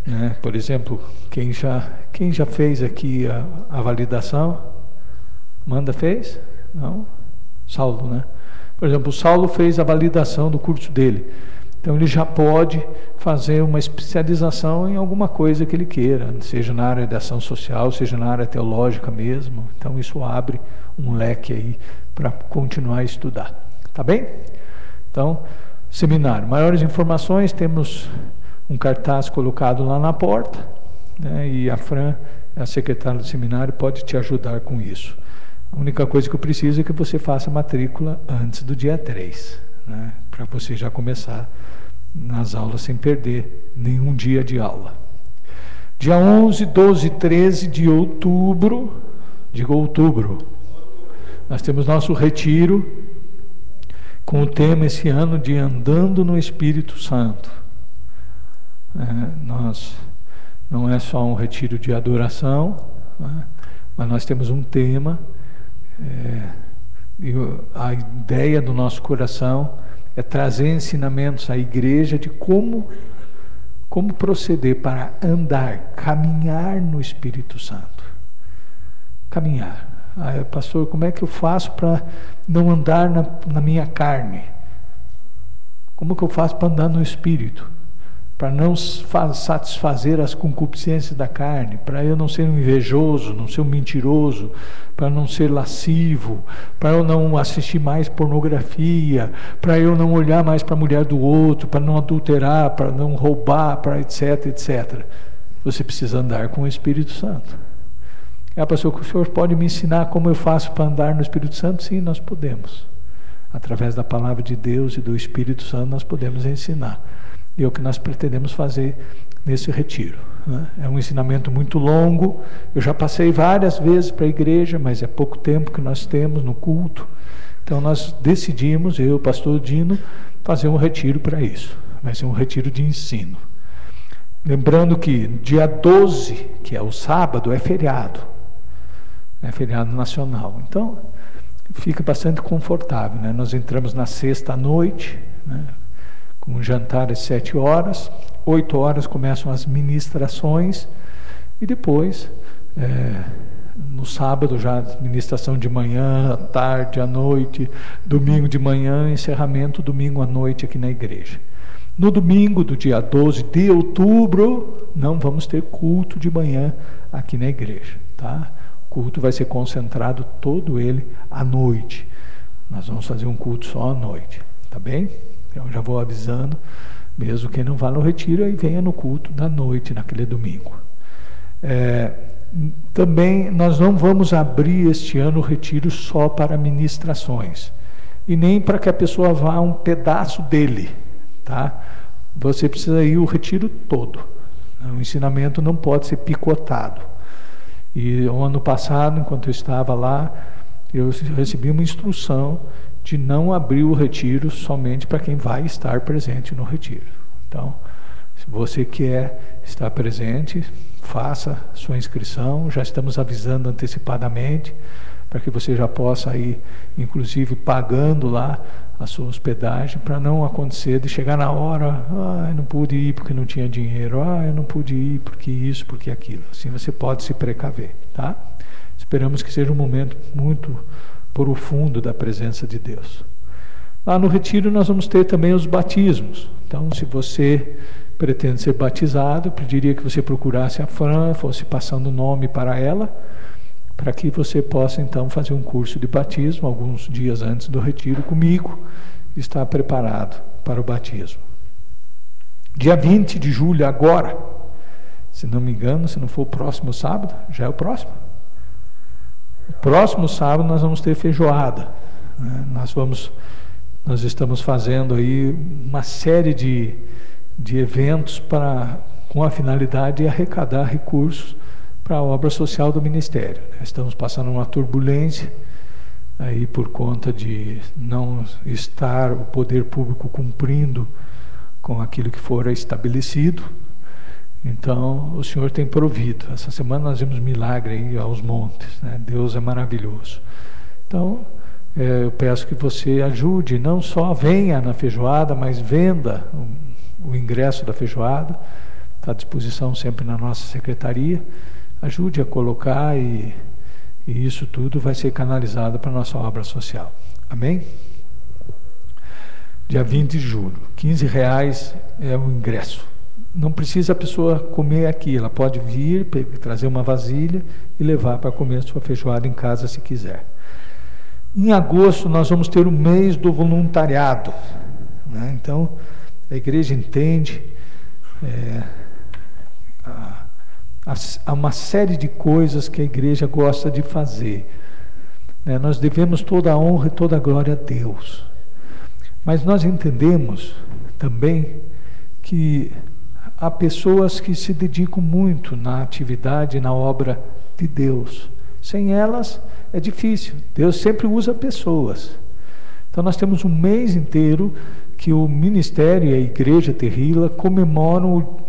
né? Por exemplo, quem já fez aqui a validação? Amanda fez? Não? Saulo, né? Por exemplo, o Saulo fez a validação do curso dele. Então ele já pode fazer uma especialização em alguma coisa que ele queira, seja na área de ação social, seja na área teológica mesmo. Então isso abre um leque aí para continuar a estudar. Tá bem? Então, seminário. Maiores informações, temos um cartaz colocado lá na porta, né? E a Fran, a secretária do seminário, pode te ajudar com isso. A única coisa que eu preciso é que você faça a matrícula antes do dia 3, né? Para você já começar nas aulas sem perder nenhum dia de aula. Dia 11, 12 e 13 de outubro, digo outubro, nós temos nosso retiro com o tema esse ano de Andando no Espírito Santo. Não é só um retiro de adoração, né? Mas nós temos um tema, e a ideia do nosso coração é trazer ensinamentos à igreja de como proceder para andar, caminhar no Espírito Santo. Caminhar. Pastor, como é que eu faço para não andar na minha carne? Como que eu faço para andar no Espírito? Para não satisfazer as concupiscências da carne, para eu não ser um invejoso, não ser um mentiroso, para não ser lascivo, para eu não assistir mais pornografia, para eu não olhar mais para a mulher do outro, para não adulterar, para não roubar, para etc, etc. Você precisa andar com o Espírito Santo. Pastor, o senhor pode me ensinar como eu faço para andar no Espírito Santo? Sim, nós podemos. Através da palavra de Deus e do Espírito Santo nós podemos ensinar. E é o que nós pretendemos fazer nesse retiro, né? É um ensinamento muito longo. Eu já passei várias vezes para a igreja, mas é pouco tempo que nós temos no culto. Então nós decidimos, eu e o pastor Dino, fazer um retiro para isso. Vai ser um retiro de ensino. Lembrando que dia 12, que é o sábado, é feriado nacional. Então fica bastante confortável, né? Nós entramos na sexta à noite, né? Com um jantar às 7 horas, 8 horas começam as ministrações, e depois, no sábado já ministração de manhã, à tarde, à noite, domingo de manhã, encerramento domingo à noite aqui na igreja. No domingo do dia 12 de outubro, não vamos ter culto de manhã aqui na igreja, tá? O culto vai ser concentrado todo ele à noite. Nós vamos fazer um culto só à noite, tá bem? Então já vou avisando, mesmo quem não vá no retiro, aí venha no culto da noite, naquele domingo. Também nós não vamos abrir este ano o retiro só para ministrações, e nem para que a pessoa vá um pedaço dele, tá? Você precisa ir o retiro todo. O ensinamento não pode ser picotado. E o ano passado, enquanto eu estava lá, eu recebi uma instrução de não abrir o retiro somente para quem vai estar presente no retiro. Então, se você quer estar presente, faça sua inscrição. Já estamos avisando antecipadamente para que você já possa ir, inclusive, pagando lá a sua hospedagem, para não acontecer de chegar na hora, eu não pude ir porque não tinha dinheiro, eu não pude ir porque isso, porque aquilo. Assim você pode se precaver, tá? Esperamos que seja um momento muito profundo da presença de Deus. Lá no retiro nós vamos ter também os batismos. Então, se você pretende ser batizado, eu pediria que você procurasse a Fran, fosse passando o nome para ela, para que você possa então fazer um curso de batismo alguns dias antes do retiro comigo, e estar preparado para o batismo. Dia 20 de julho agora, se não me engano, se não for o próximo sábado, já é o próximo. O próximo sábado nós vamos ter feijoada, né? Nós estamos fazendo aí uma série de eventos com a finalidade de arrecadar recursos para a obra social do Ministério. Estamos passando uma turbulência aí por conta de não estar o poder público cumprindo com aquilo que for estabelecido. Então, o Senhor tem provido. Essa semana nós vimos milagre aí aos montes, né? Deus é maravilhoso. Então, eu peço que você ajude, não só venha na feijoada, mas venda o ingresso da feijoada, Está à disposição sempre na nossa secretaria. Ajude a colocar e isso tudo vai ser canalizado para a nossa obra social. Amém? Dia 20 de julho, R$15 é o ingresso. Não precisa a pessoa comer aqui, ela pode vir, trazer uma vasilha e levar para comer a sua feijoada em casa se quiser. Em agosto nós vamos ter o mês do voluntariado, né? Então a igreja entende há uma série de coisas que a igreja gosta de fazer, né? Nós devemos toda a honra e toda a glória a Deus, mas nós entendemos também que há pessoas que se dedicam muito na atividade, na obra de Deus. Sem elas é difícil. Deus sempre usa pessoas. Então nós temos um mês inteiro que o ministério e a igreja Terrila comemoram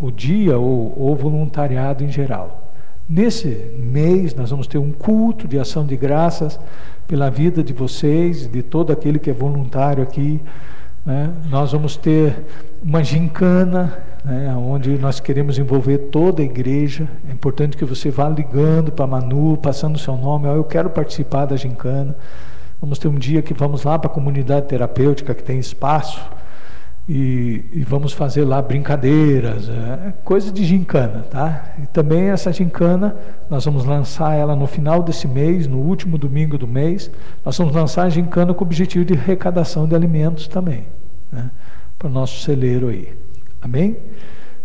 o dia ou o voluntariado em geral. Nesse mês nós vamos ter um culto de ação de graças pela vida de vocês, de todo aquele que é voluntário aqui, né? Nós vamos ter uma gincana, né, onde nós queremos envolver toda a igreja. É importante que você vá ligando para a Manu, passando o seu nome, eu quero participar da gincana. Vamos ter um dia que vamos lá para a comunidade terapêutica que tem espaço e vamos fazer lá brincadeiras, coisa de gincana, tá? E também essa gincana, nós vamos lançar ela no final desse mês, no último domingo do mês, nós vamos lançar a gincana com o objetivo de arrecadação de alimentos também, né, para o nosso celeiro aí. Amém?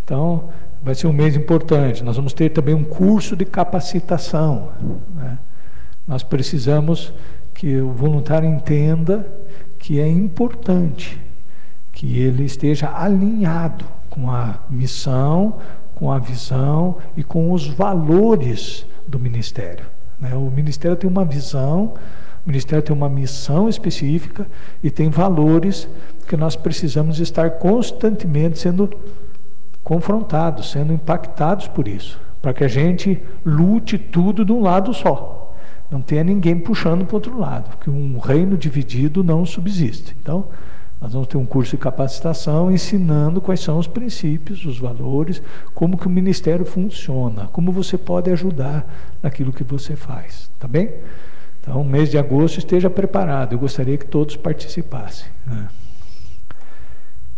Então, vai ser um mês importante. Nós vamos ter também um curso de capacitação, né? Nós precisamos que o voluntário entenda que é importante que ele esteja alinhado com a missão, com a visão e com os valores do ministério, né? O ministério tem uma visão, o ministério tem uma missão específica e tem valores que nós precisamos estar constantemente sendo confrontados, sendo impactados por isso, para que a gente lute tudo de um lado só, não tenha ninguém puxando para o outro lado, porque um reino dividido não subsiste. Então nós vamos ter um curso de capacitação ensinando quais são os princípios, os valores, como que o ministério funciona, como você pode ajudar naquilo que você faz, tá bem? Então, mês de agosto esteja preparado, eu gostaria que todos participassem, né?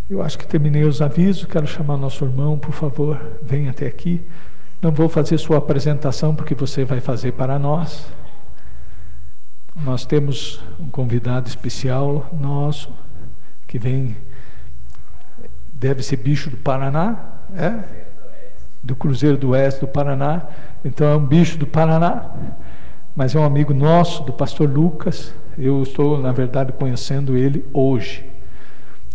Eu acho que terminei os avisos, quero chamar nosso irmão, por favor, venha até aqui. Não vou fazer sua apresentação, porque você vai fazer para nós. Nós temos um convidado especial nosso, que vem, deve ser bicho do Paraná, do Cruzeiro do Oeste do Paraná, então é um bicho do Paraná, mas é um amigo nosso, do pastor Lucas. Eu estou, na verdade, conhecendo ele hoje,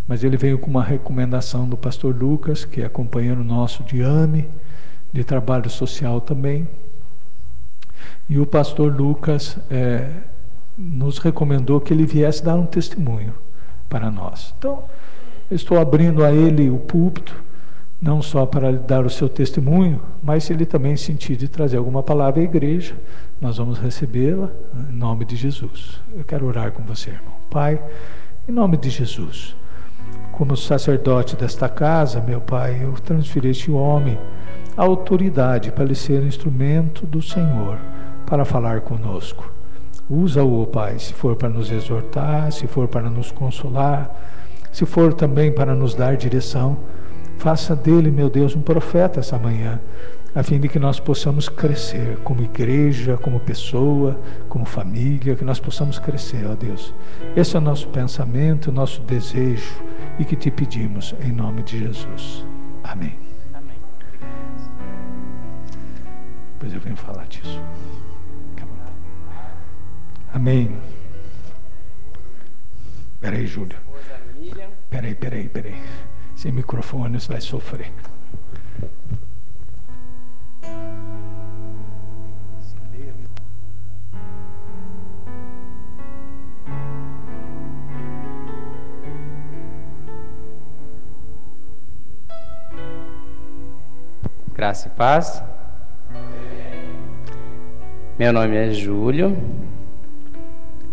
mas ele veio com uma recomendação do pastor Lucas, que é companheiro nosso de AME, de trabalho social também, e o pastor Lucas nos recomendou que ele viesse dar um testemunho para nós. Então, eu estou abrindo a ele o púlpito, não só para lhe dar o seu testemunho, mas se ele também sentir de trazer alguma palavra à igreja, nós vamos recebê-la em nome de Jesus. Eu quero orar com você, irmão. Pai, em nome de Jesus, como sacerdote desta casa, meu Pai, eu transfiro a este homem a autoridade para ele ser instrumento do Senhor para falar conosco. Usa-o, Pai, se for para nos exortar, se for para nos consolar, se for também para nos dar direção. Faça dele, meu Deus, um profeta essa manhã, a fim de que nós possamos crescer como igreja, como pessoa, como família, que nós possamos crescer, ó Deus. Esse é o nosso pensamento, o nosso desejo, e que te pedimos em nome de Jesus. Amém. Amém. Depois eu venho falar disso. Amém. Peraí, Júlio. Peraí. Sem microfone você vai sofrer. Graça e paz. Meu nome é Júlio.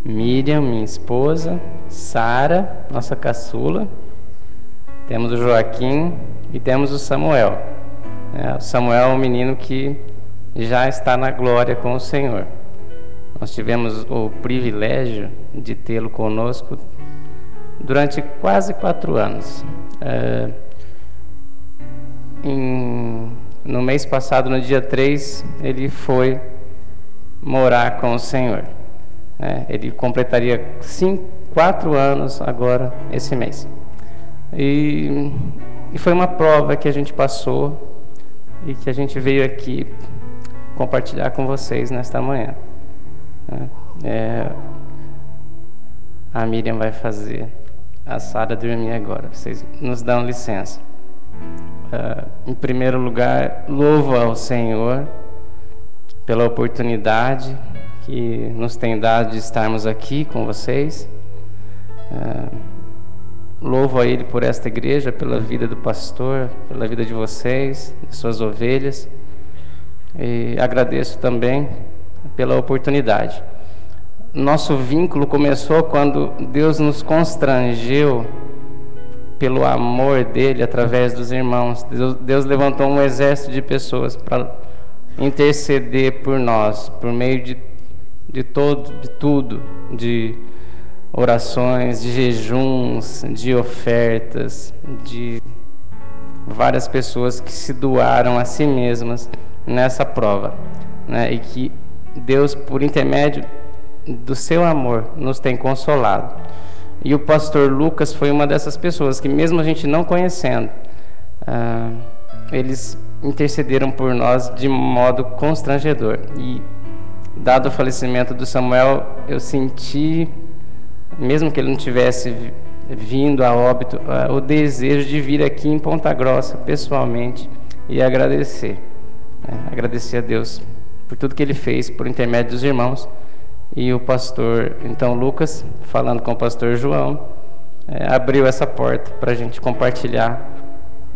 Miriam, minha esposa. Sara, nossa caçula. Temos o Joaquim e temos o Samuel. O Samuel é um menino que já está na glória com o Senhor. Nós tivemos o privilégio de tê-lo conosco durante quase 4 anos. No mês passado, no dia 3, ele foi morar com o Senhor. Ele completaria 4 anos agora, esse mês. E foi uma prova que a gente passou e que a gente veio aqui compartilhar com vocês nesta manhã. A Miriam vai fazer a Sara dormir agora. Vocês nos dão licença. Em primeiro lugar, louvo ao Senhor pela oportunidade que nos tem dado de estarmos aqui com vocês. Louvo a Ele por esta igreja, pela vida do pastor, pela vida de vocês, de suas ovelhas. E agradeço também pela oportunidade. Nosso vínculo começou quando Deus nos constrangeu pelo amor dele através dos irmãos. Deus levantou um exército de pessoas para interceder por nós, por meio de tudo, de orações, de jejuns, de ofertas, de várias pessoas que se doaram a si mesmas nessa prova, e que Deus, por intermédio do seu amor, nos tem consolado. E o pastor Lucas foi uma dessas pessoas que, mesmo a gente não conhecendo, eles intercederam por nós de modo constrangedor. E dado o falecimento do Samuel, eu senti, mesmo que ele não tivesse vindo a óbito, o desejo de vir aqui em Ponta Grossa pessoalmente e agradecer a Deus por tudo que ele fez por intermédio dos irmãos. E o pastor, então, Lucas, falando com o pastor João, abriu essa porta para a gente compartilhar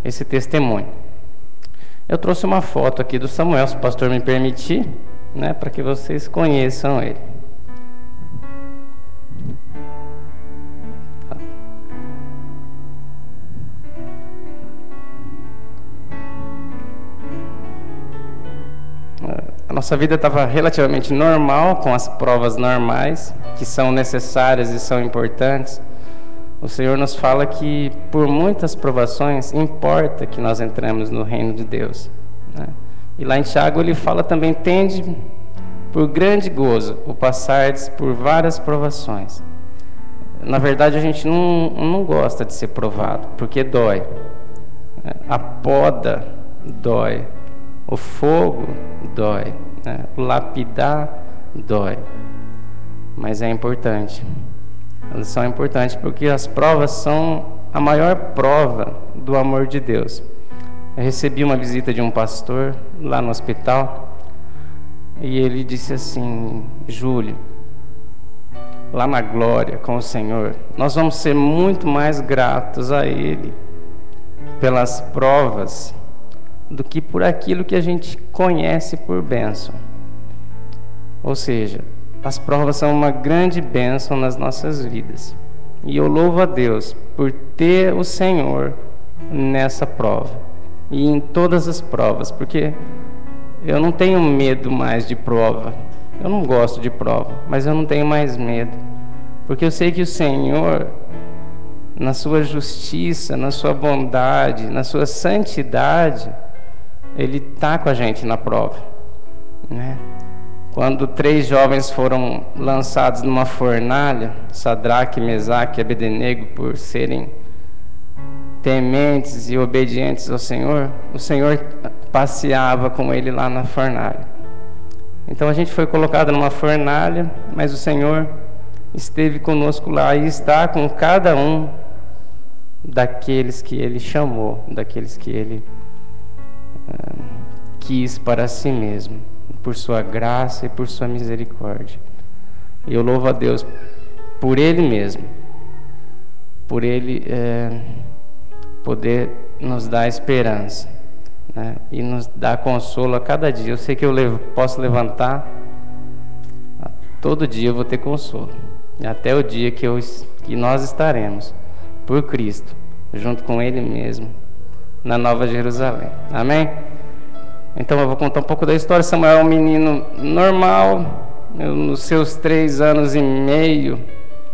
esse testemunho. Eu trouxe uma foto aqui do Samuel, se o pastor me permitir, para que vocês conheçam ele. A nossa vida estava relativamente normal, com as provas normais, que são necessárias e são importantes. O Senhor nos fala que por muitas provações importa que nós entremos no reino de Deus. E lá em Tiago ele fala também: tende por grande gozo o passardes por várias provações. Na verdade, a gente não gosta de ser provado, porque dói. A poda dói. O fogo dói, o lapidar dói, mas é importante. Elas são importantes porque as provas são a maior prova do amor de Deus. Eu recebi uma visita de um pastor lá no hospital e ele disse assim: Júlio, lá na glória com o Senhor, nós vamos ser muito mais gratos a Ele pelas provas do que por aquilo que a gente conhece por bênção. Ou seja, as provas são uma grande bênção nas nossas vidas. E eu louvo a Deus por ter o Senhor nessa prova e em todas as provas, porque eu não tenho medo mais de prova. Eu não gosto de prova, mas eu não tenho mais medo, porque eu sei que o Senhor, na sua justiça, na sua bondade, na sua santidade, Ele está com a gente na prova, Quando 3 jovens foram lançados numa fornalha, Sadraque, Mesaque e Abednego, por serem tementes e obedientes ao Senhor, o Senhor passeava com ele lá na fornalha. Então a gente foi colocado numa fornalha, mas o Senhor esteve conosco lá e está com cada um daqueles que Ele chamou, daqueles que Ele quis para si mesmo, por sua graça e por sua misericórdia. E eu louvo a Deus por Ele mesmo, por Ele poder nos dar esperança, e nos dar consolo a cada dia. Eu sei que eu posso levantar, todo dia eu vou ter consolo, até o dia que nós estaremos por Cristo, junto com Ele mesmo, na Nova Jerusalém. Amém? Então eu vou contar um pouco da história. Samuel é um menino normal, nos seus 3 anos e meio,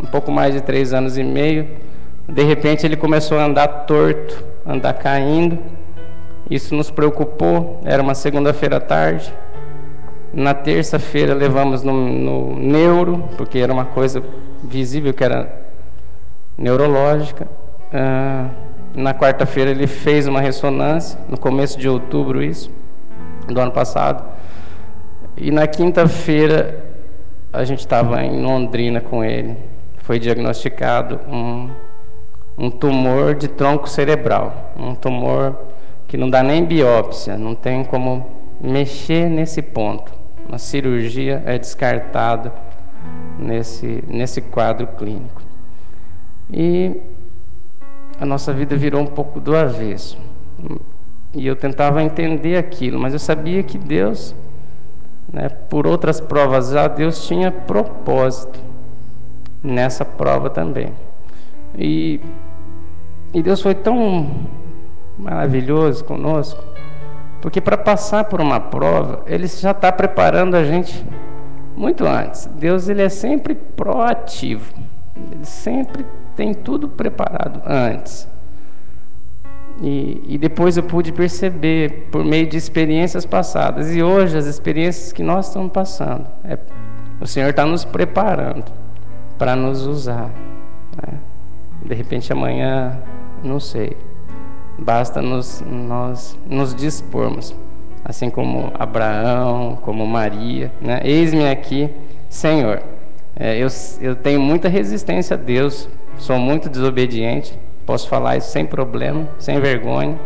um pouco mais de 3 anos e meio, de repente ele começou a andar torto, andar caindo. Isso nos preocupou. Era uma segunda-feira à tarde. Na terça-feira levamos no neuro, porque era uma coisa visível que era neurológica. Na quarta-feira ele fez uma ressonância, no começo de outubro isso, do ano passado. E na quinta-feira a gente estava em Londrina com ele. Foi diagnosticado um tumor de tronco cerebral, um tumor que não dá nem biópsia, não tem como mexer nesse ponto. Uma cirurgia é descartado nesse quadro clínico. E a nossa vida virou um pouco do avesso. E eu tentava entender aquilo, mas eu sabia que Deus, né, por outras provas já, Deus tinha propósito nessa prova também. E Deus foi tão maravilhoso conosco, porque para passar por uma prova, Ele já está preparando a gente muito antes. Deus, Ele é sempre proativo, Ele sempre tem tudo preparado antes. E depois eu pude perceber, por meio de experiências passadas, e hoje as experiências que nós estamos passando, o Senhor está nos preparando para nos usar, né? De repente amanhã, não sei, basta nós nos dispormos, assim como Abraão, como Maria, né? Eis-me aqui, Senhor. Eu tenho muita resistência a Deus, sou muito desobediente, posso falar isso sem problema, sem vergonha.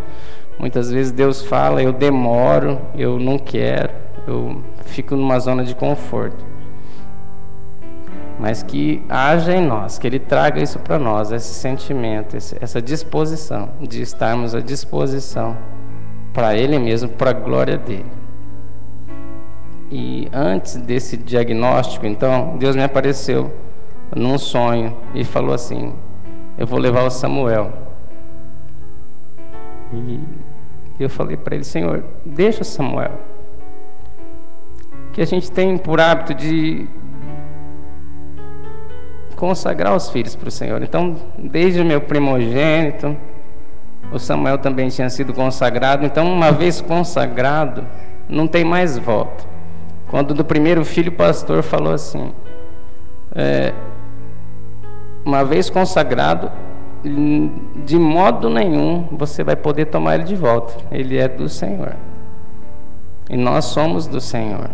Muitas vezes Deus fala, eu demoro, eu não quero, eu fico numa zona de conforto. Mas que haja em nós, que Ele traga isso para nós, esse sentimento, essa disposição de estarmos à disposição para Ele mesmo, para a glória dEle. E antes desse diagnóstico, então, Deus me apareceu num sonho e falou assim: eu vou levar o Samuel. E eu falei para ele: Senhor, deixa o Samuel. Que a gente tem por hábito de consagrar os filhos para o Senhor. Então, desde o meu primogênito, o Samuel também tinha sido consagrado. Então, uma vez consagrado, não tem mais volta. Quando do primeiro filho, o pastor falou assim: uma vez consagrado, de modo nenhum você vai poder tomar ele de volta. Ele é do Senhor. E nós somos do Senhor.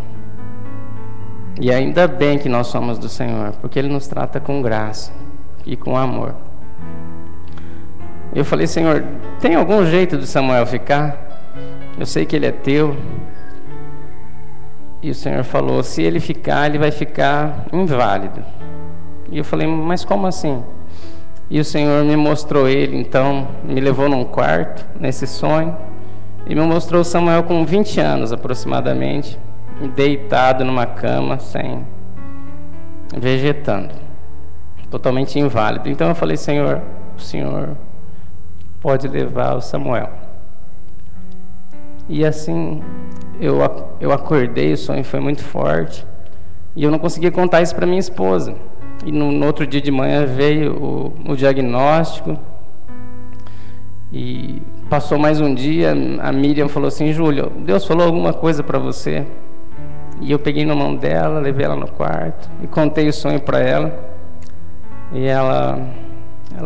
E ainda bem que nós somos do Senhor, porque Ele nos trata com graça e com amor. Eu falei: Senhor, tem algum jeito de Samuel ficar? Eu sei que ele é teu. E o Senhor falou: se ele ficar, ele vai ficar inválido. E eu falei: mas como assim? E o Senhor me mostrou ele, então me levou num quarto, nesse sonho, e me mostrou Samuel com 20 anos aproximadamente, deitado numa cama, vegetando, totalmente inválido. Então eu falei: Senhor, o Senhor pode levar o Samuel. E assim eu acordei, o sonho foi muito forte, e eu não conseguia contar isso para minha esposa. E no outro dia de manhã veio o diagnóstico, e passou mais um dia, a Miriam falou assim: Júlio, Deus falou alguma coisa para você? E eu peguei na mão dela, levei ela no quarto e contei o sonho para ela. E ela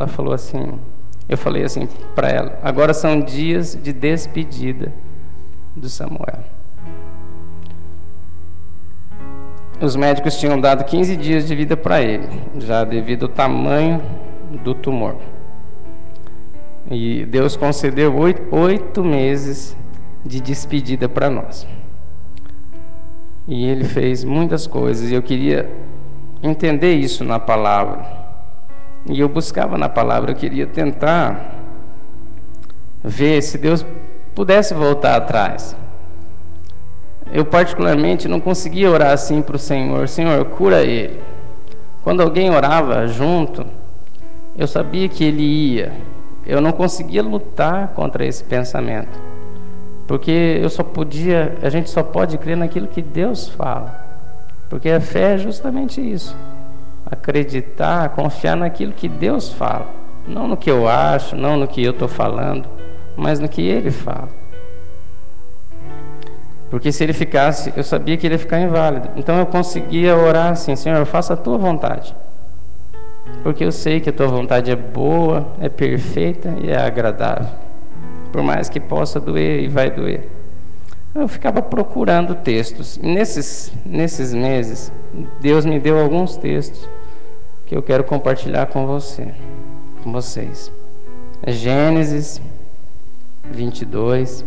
falou assim, eu falei assim para ela: agora são dias de despedida do Samuel. Os médicos tinham dado 15 dias de vida para ele, já devido ao tamanho do tumor. E Deus concedeu 8 meses de despedida para nós. E Ele fez muitas coisas, e eu queria entender isso na palavra. E eu buscava na palavra, eu queria tentar ver se Deus pudesse voltar atrás. Eu particularmente não conseguia orar assim para o Senhor: Senhor, cura ele. Quando alguém orava junto, eu sabia que ele ia. eu não conseguia lutar contra esse pensamento, porque a gente só pode crer naquilo que Deus fala, porque a fé é justamente isso, acreditar, confiar naquilo que Deus fala, não no que eu acho, não no que eu estou falando, mas no que Ele fala. Porque se ele ficasse, eu sabia que ele ia ficar inválido. Então eu conseguia orar assim: Senhor, faça a tua vontade, porque eu sei que a tua vontade é boa, é perfeita e é agradável, por mais que possa doer e vai doer. Eu ficava procurando textos. E nesses meses, Deus me deu alguns textos que eu quero compartilhar com vocês. Gênesis 22.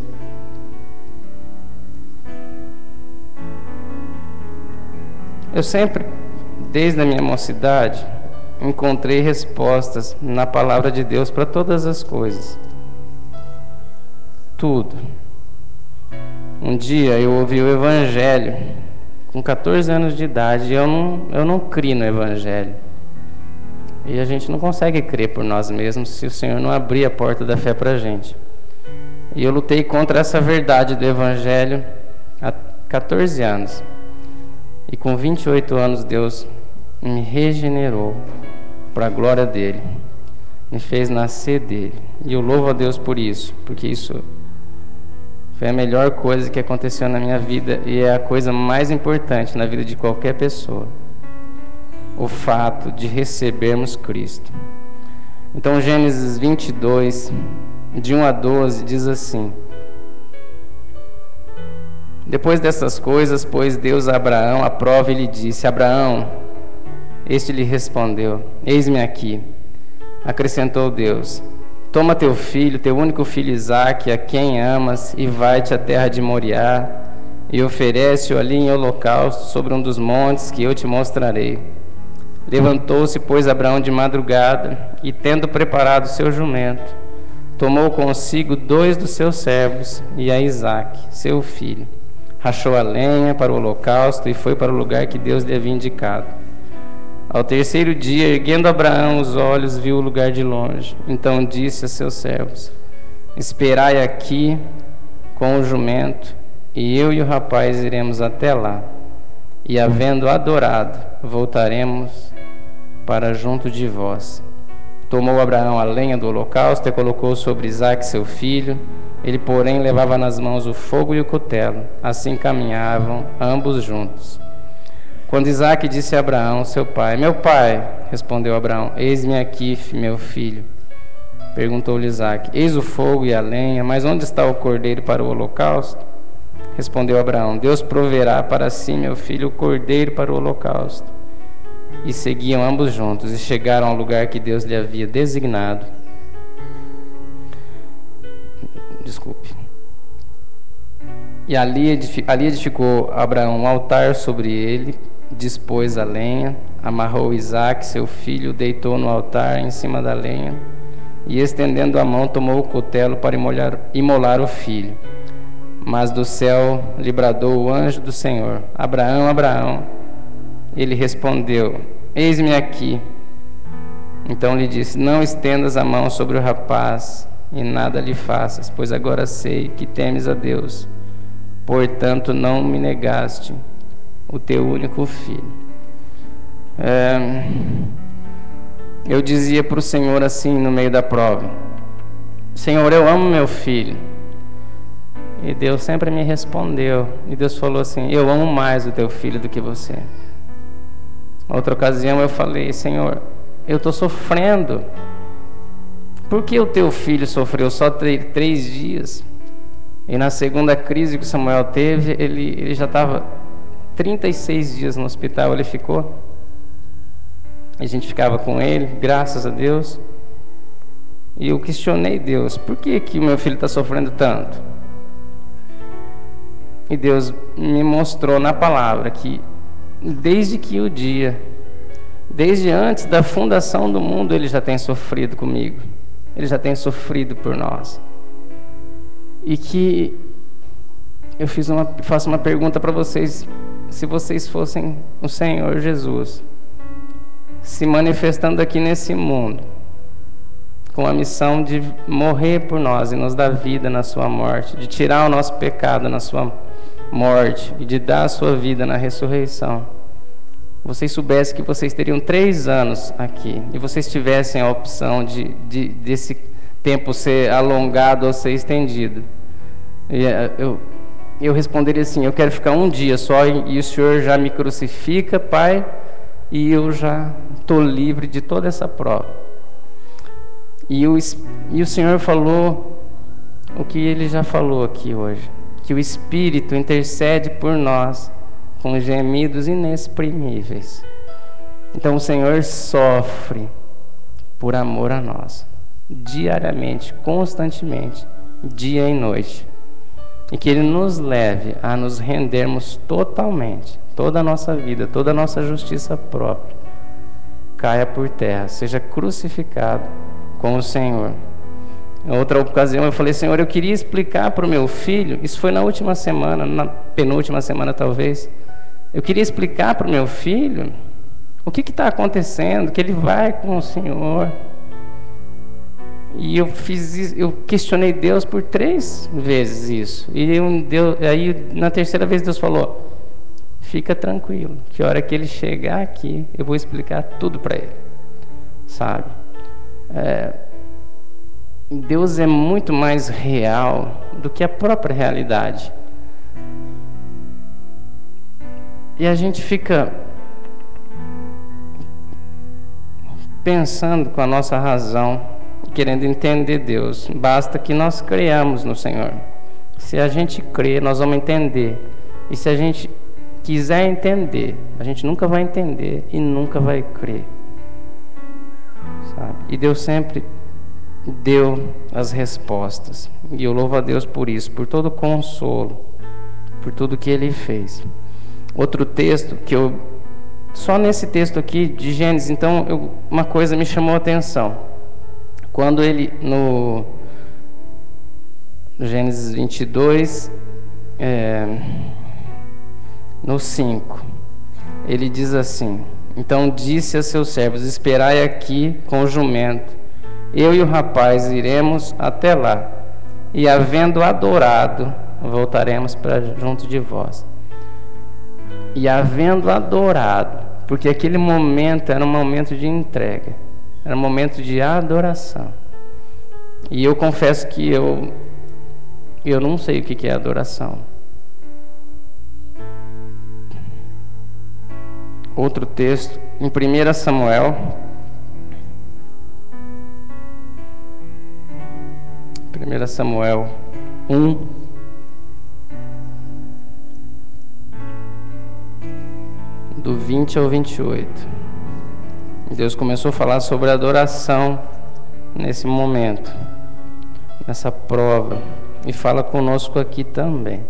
Eu sempre, desde a minha mocidade, encontrei respostas na palavra de Deus para todas as coisas. Tudo. Um dia eu ouvi o Evangelho, com 14 anos de idade, e eu não criei no Evangelho. E a gente não consegue crer por nós mesmos se o Senhor não abrir a porta da fé para a gente. E eu lutei contra essa verdade do Evangelho há 14 anos. E com 28 anos Deus me regenerou para a glória dEle, me fez nascer dEle. E eu louvo a Deus por isso, porque isso foi a melhor coisa que aconteceu na minha vida e é a coisa mais importante na vida de qualquer pessoa, o fato de recebermos Cristo. Então Gênesis 22, de 1 a 12, diz assim: Depois dessas coisas, pôs Deus a Abraão à prova e lhe disse: Abraão. Este lhe respondeu: Eis-me aqui. Acrescentou Deus: Toma teu filho, teu único filho Isaque, a quem amas, e vai-te à terra de Moriá, e oferece-o ali em holocausto sobre um dos montes que eu te mostrarei. Levantou-se, pois, Abraão de madrugada, e tendo preparado seu jumento, tomou consigo 2 dos seus servos e a Isaque, seu filho. Rachou a lenha para o holocausto e foi para o lugar que Deus lhe havia indicado. Ao terceiro dia, erguendo Abraão os olhos, viu o lugar de longe. Então disse a seus servos: Esperai aqui com o jumento, e eu e o rapaz iremos até lá. E havendo adorado, voltaremos para junto de vós. Tomou Abraão a lenha do holocausto e colocou sobre Isaque seu filho. Ele, porém, levava nas mãos o fogo e o cutelo. Assim caminhavam ambos juntos. Quando Isaque disse a Abraão, seu pai: Meu pai, respondeu Abraão, eis-me aqui, meu filho. Perguntou-lhe Isaque: Eis o fogo e a lenha, mas onde está o cordeiro para o holocausto? Respondeu Abraão: Deus proverá para si, meu filho, o cordeiro para o holocausto. E seguiam ambos juntos, e chegaram ao lugar que Deus lhe havia designado. E ali edificou Abraão um altar sobre ele, dispôs a lenha, amarrou Isaque, seu filho, deitou no altar em cima da lenha, e estendendo a mão tomou o cutelo para imolar o filho. Mas do céu lhe bradou o anjo do Senhor: Abraão, Abraão. Ele respondeu: Eis-me aqui. Então lhe disse: Não estendas a mão sobre o rapaz, e nada lhe faças, pois agora sei que temes a Deus, portanto não me negaste o teu único filho. Eu dizia para o Senhor assim no meio da prova: Senhor, eu amo meu filho. E Deus sempre me respondeu, e Deus falou assim: eu amo mais o teu filho do que você. Outra ocasião eu falei: Senhor, eu estou sofrendo. Por que o teu filho sofreu só 3 dias? E na segunda crise que Samuel teve, ele já estava 36 dias no hospital, ele ficou. A gente ficava com ele, graças a Deus. E eu questionei Deus: por que o meu filho está sofrendo tanto? E Deus me mostrou na palavra que desde antes da fundação do mundo, Ele já tem sofrido comigo. Ele já tem sofrido por nós. E que eu faço uma pergunta para vocês: se vocês fossem o Senhor Jesus se manifestando aqui nesse mundo, com a missão de morrer por nós e nos dar vida na sua morte, de tirar o nosso pecado na sua morte e de dar a sua vida na ressurreição, vocês soubessem que vocês teriam 3 anos aqui e vocês tivessem a opção desse tempo ser alongado ou ser estendido, e eu responderia assim: eu quero ficar 1 dia só e o Senhor já me crucifica, Pai, e eu já estou livre de toda essa prova. E o Senhor falou o que Ele já falou aqui hoje, que o Espírito intercede por nós com gemidos inexprimíveis. Então o Senhor sofre por amor a nós, diariamente, constantemente, dia e noite. E que Ele nos leve a nos rendermos totalmente, toda a nossa vida, toda a nossa justiça própria caia por terra, seja crucificado com o Senhor. Em outra ocasião eu falei: Senhor, eu queria explicar para o meu filho, isso foi na última semana, na penúltima semana talvez, eu queria explicar para o meu filho o que está acontecendo, que ele vai com o Senhor. E eu questionei Deus por 3 vezes isso. E aí na terceira vez Deus falou: fica tranquilo, que a hora que ele chegar aqui, eu vou explicar tudo para ele. Sabe? Deus é muito mais real do que a própria realidade. E a gente fica pensando com a nossa razão, querendo entender Deus. Basta que nós creamos no Senhor. Se a gente crê, nós vamos entender. E se a gente quiser entender, a gente nunca vai entender e nunca vai crer. Sabe? E Deus sempre deu as respostas. E eu louvo a Deus por isso, por todo o consolo, por tudo que Ele fez. Outro texto que só nesse texto aqui de Gênesis, então, uma coisa me chamou a atenção. Quando ele, no Gênesis 22, no 5, ele diz assim: então disse a seus servos: esperai aqui com o jumento, eu e o rapaz iremos até lá, e havendo adorado, voltaremos para junto de vós. E havendo adorado, porque aquele momento era um momento de entrega, era um momento de adoração. E eu confesso que eu não sei o que é adoração. Outro texto, em 1 Samuel, 1 Samuel 1, do 20 ao 28. Deus começou a falar sobre adoração nesse momento, nessa prova, e fala conosco aqui também.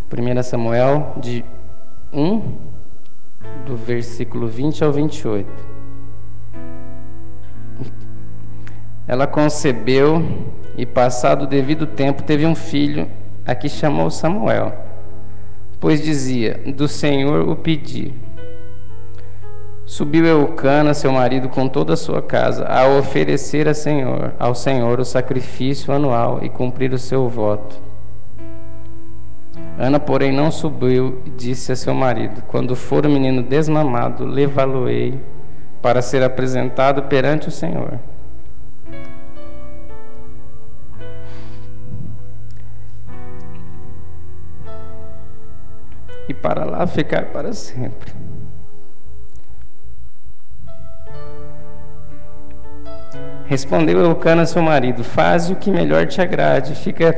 Primeira Samuel de 1, do versículo 20 ao 28. Ela concebeu e, passado o devido tempo, teve um filho, a que chamou Samuel, pois dizia: do Senhor o pedi. Subiu Eucana, seu marido, com toda a sua casa, a oferecer ao Senhor o sacrifício anual e cumprir o seu voto. Ana, porém, não subiu e disse a seu marido: quando for o menino desmamado, levá-lo-ei para ser apresentado perante o Senhor. E para lá ficar para sempre. Respondeu Eucana, seu marido: faze o que melhor te agrade, fica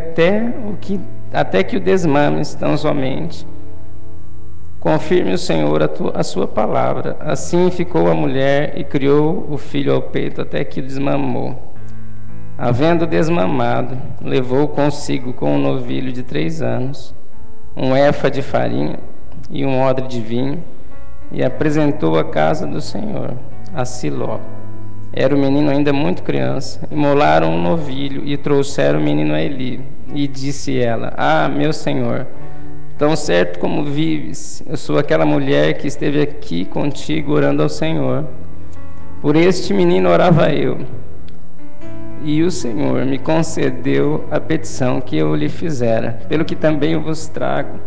até que o desmames tão somente. Confirme o Senhor a sua palavra. Assim ficou a mulher e criou o filho ao peito até que o desmamou. Havendo desmamado, levou consigo com um novilho de 3 anos, um éfa de farinha e um odre de vinho, e apresentou à casa do Senhor, a Siló. Era o menino ainda muito criança. Imolaram um novilho e trouxeram o menino a Eli. E disse ela: ah, meu senhor, Tão certo como vives, eu sou aquela mulher que esteve aqui contigo orando ao Senhor. Por este menino orava eu, e o Senhor me concedeu a petição que eu lhe fizera, pelo que também eu vos trago,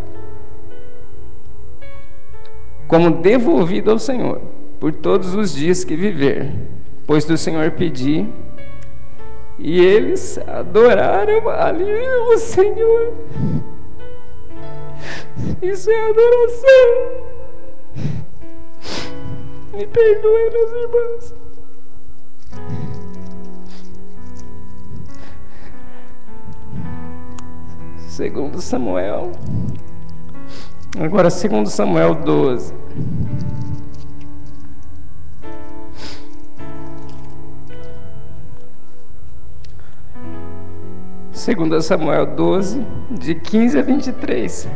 como devolvido ao Senhor, por todos os dias que viver, pois do Senhor pedi, e eles adoraram ali o Senhor. Isso é adoração. Me perdoem, meus irmãos. Segundo Samuel. Agora, segundo Samuel 12. Segundo Samuel 12, de 15 a 23.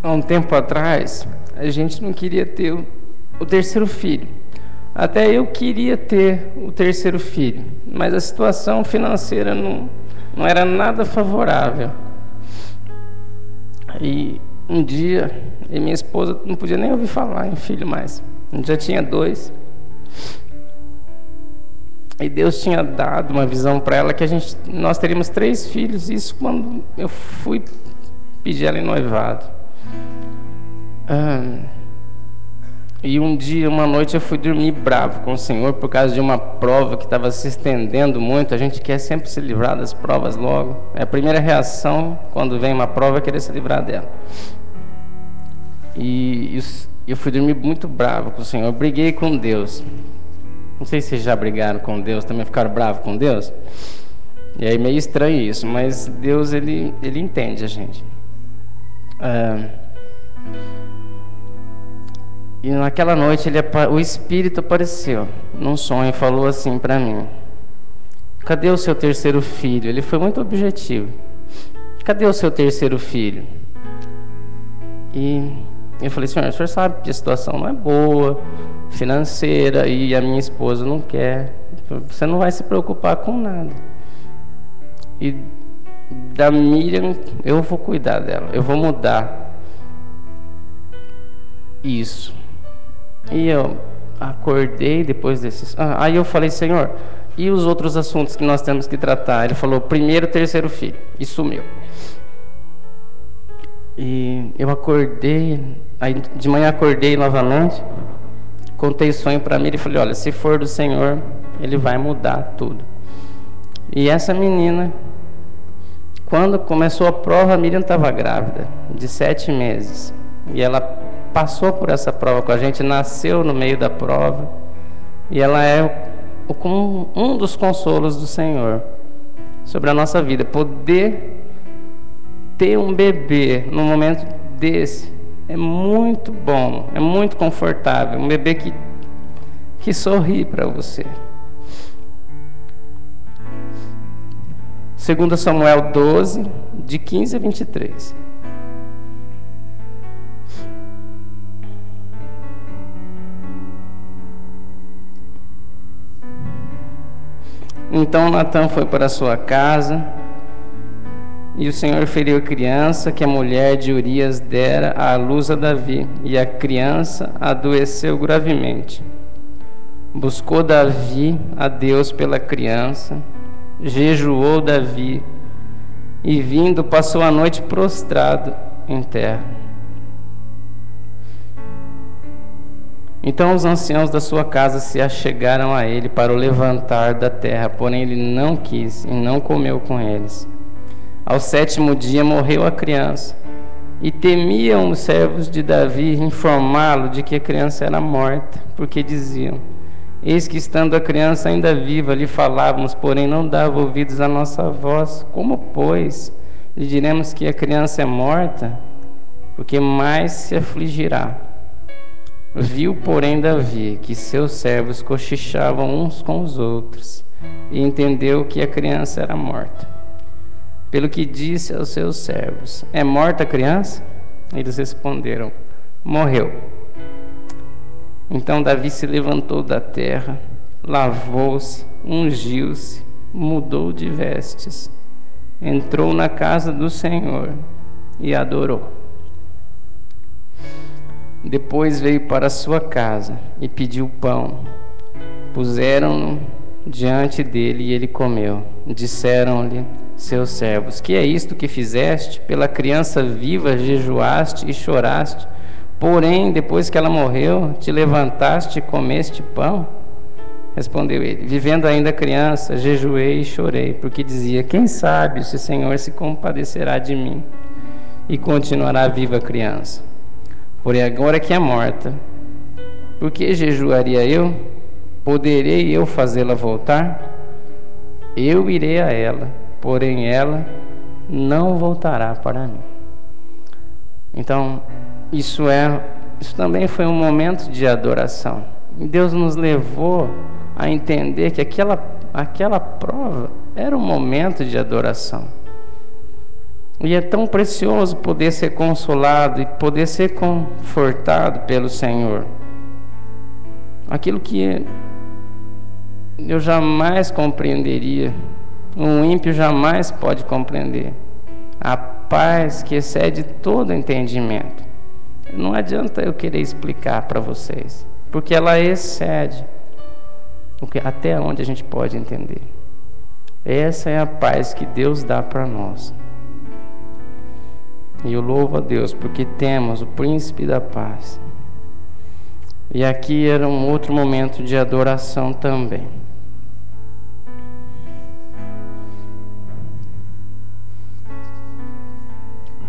Há um tempo atrás, a gente não queria ter o terceiro filho. Até eu queria ter o terceiro filho, mas a situação financeira não era nada favorável. E um dia, minha esposa não podia nem ouvir falar em filho mais. A gente já tinha 2. E Deus tinha dado uma visão para ela que nós teríamos 3 filhos. Isso quando eu fui pedir ela em noivado. E um dia, uma noite, eu fui dormir bravo com o Senhor por causa de uma prova que estava se estendendo muito. A gente quer sempre se livrar das provas logo. É a primeira reação quando vem uma prova, é querer se livrar dela. E eu fui dormir muito bravo com o Senhor. Eu briguei com Deus. Não sei se vocês já brigaram com Deus, também ficaram bravos com Deus. E aí meio estranho isso, mas Deus, ele entende a gente. E naquela noite o Espírito apareceu num sonho e falou assim para mim: cadê o seu terceiro filho? Ele foi muito objetivo. Cadê o seu terceiro filho? E eu falei: Senhor, o senhor sabe que a situação não é boa, financeira, e a minha esposa não quer. Você não vai se preocupar com nada. E da Miriam, eu vou cuidar dela, eu vou mudar isso. E eu acordei depois desses... aí eu falei: Senhor, e os outros assuntos que nós temos que tratar? Ele falou: primeiro, terceiro filho. E sumiu. E eu acordei, aí de manhã acordei novamente, contei o sonho para mim e falei: olha, se for do Senhor, Ele vai mudar tudo. E essa menina, quando começou a prova, a Miriam estava grávida, de 7 meses. E ela passou por essa prova com a gente, nasceu no meio da prova. E ela é um dos consolos do Senhor sobre a nossa vida. Poder ter um bebê num momento desse é muito bom, é muito confortável. Um bebê que sorri para você. 2 Samuel 12, de 15 a 23. Então Natã foi para sua casa, e o Senhor feriu a criança que a mulher de Urias dera à luz a Davi, e a criança adoeceu gravemente. Buscou Davi a Deus pela criança, jejuou Davi, e vindo passou a noite prostrado em terra. Então os anciãos da sua casa se achegaram a ele para o levantar da terra, porém ele não quis e não comeu com eles. Ao 7º dia morreu a criança, e temiam os servos de Davi informá-lo de que a criança era morta, porque diziam: eis que estando a criança ainda viva, lhe falávamos, porém não dava ouvidos à nossa voz. Como, pois, lhe diremos que a criança é morta? Porque mais se afligirá. Viu, porém, Davi que seus servos cochichavam uns com os outros, e entendeu que a criança era morta. Pelo que disse aos seus servos: é morta a criança? Eles responderam: morreu. Então Davi se levantou da terra, lavou-se, ungiu-se mudou de vestes, entrou na casa do Senhor e adorou. Depois veio para sua casa e pediu pão. Puseram-no diante dele e ele comeu. Disseram-lhe seus servos: que é isto que fizeste? Pela criança viva jejuaste e choraste, porém, depois que ela morreu, te levantaste e comeste pão? Respondeu ele: vivendo ainda a criança, jejuei e chorei, porque dizia: quem sabe se o Senhor se compadecerá de mim e continuará viva a criança. Porém, agora que é morta, por que jejuaria eu? Poderei eu fazê-la voltar? Eu irei a ela, porém ela não voltará para mim. Então, isso também foi um momento de adoração. Deus nos levou a entender que aquela prova era um momento de adoração. E é tão precioso poder ser consolado e poder ser confortado pelo Senhor. Aquilo que eu jamais compreenderia, um ímpio jamais pode compreender. A paz que excede todo entendimento. Não adianta eu querer explicar para vocês, porque ela excede até onde a gente pode entender. Essa é a paz que Deus dá para nós. E eu louvo a Deus porque temos o príncipe da paz. E aqui era um outro momento de adoração também.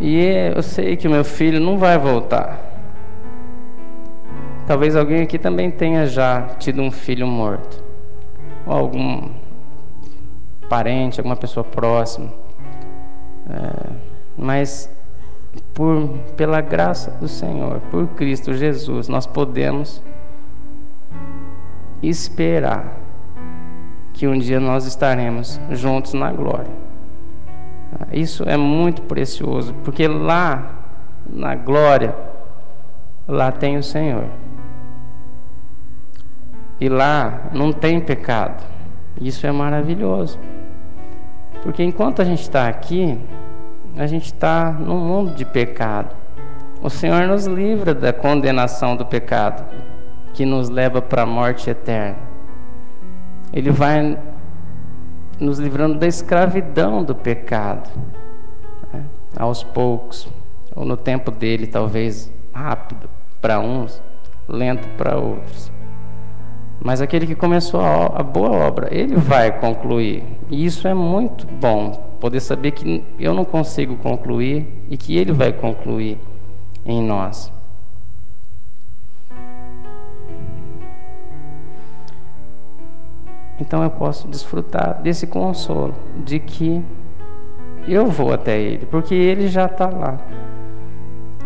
E eu sei que o meu filho não vai voltar. Talvez alguém aqui também tenha já tido um filho morto, ou algum parente, alguma pessoa próxima. Mas pela graça do Senhor, por Cristo Jesus, nós podemos esperar que um dia nós estaremos juntos na glória. Isso é muito precioso, porque lá na glória, lá tem o Senhor. E lá não tem pecado. Isso é maravilhoso. Porque enquanto a gente está aqui, a gente está num mundo de pecado. O Senhor nos livra da condenação do pecado, que nos leva para a morte eterna. Ele vai nos livrando da escravidão do pecado, né? Aos poucos, ou no tempo dele, talvez rápido para uns, lento para outros. Mas aquele que começou a boa obra, ele vai concluir. E isso é muito bom, poder saber que eu não consigo concluir e que ele vai concluir em nós. Então eu posso desfrutar desse consolo, de que eu vou até ele, porque ele já está lá.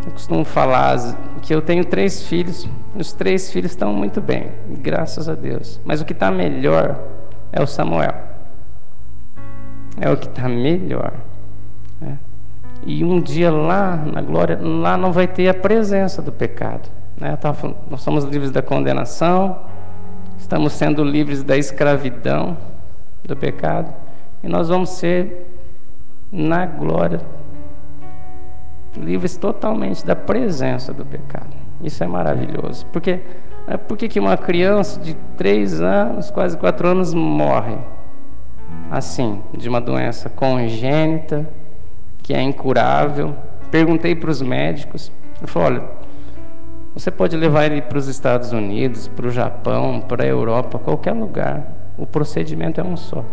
Eu costumo falar que eu tenho 3 filhos, os 3 filhos estão muito bem, graças a Deus. Mas o que está melhor é o Samuel. É o que está melhor, né? E um dia lá na glória, lá não vai ter a presença do pecado, né? Nós somos livres da condenação, estamos sendo livres da escravidão do pecado, e nós vamos ser na glória livres totalmente da presença do pecado. Isso é maravilhoso. Por que uma criança de 3 anos, quase 4 anos, morre assim, de uma doença congênita, que é incurável? Perguntei para os médicos, ele falou: olha, você pode levar ele para os Estados Unidos, para o Japão, para a Europa, qualquer lugar, o procedimento é um só,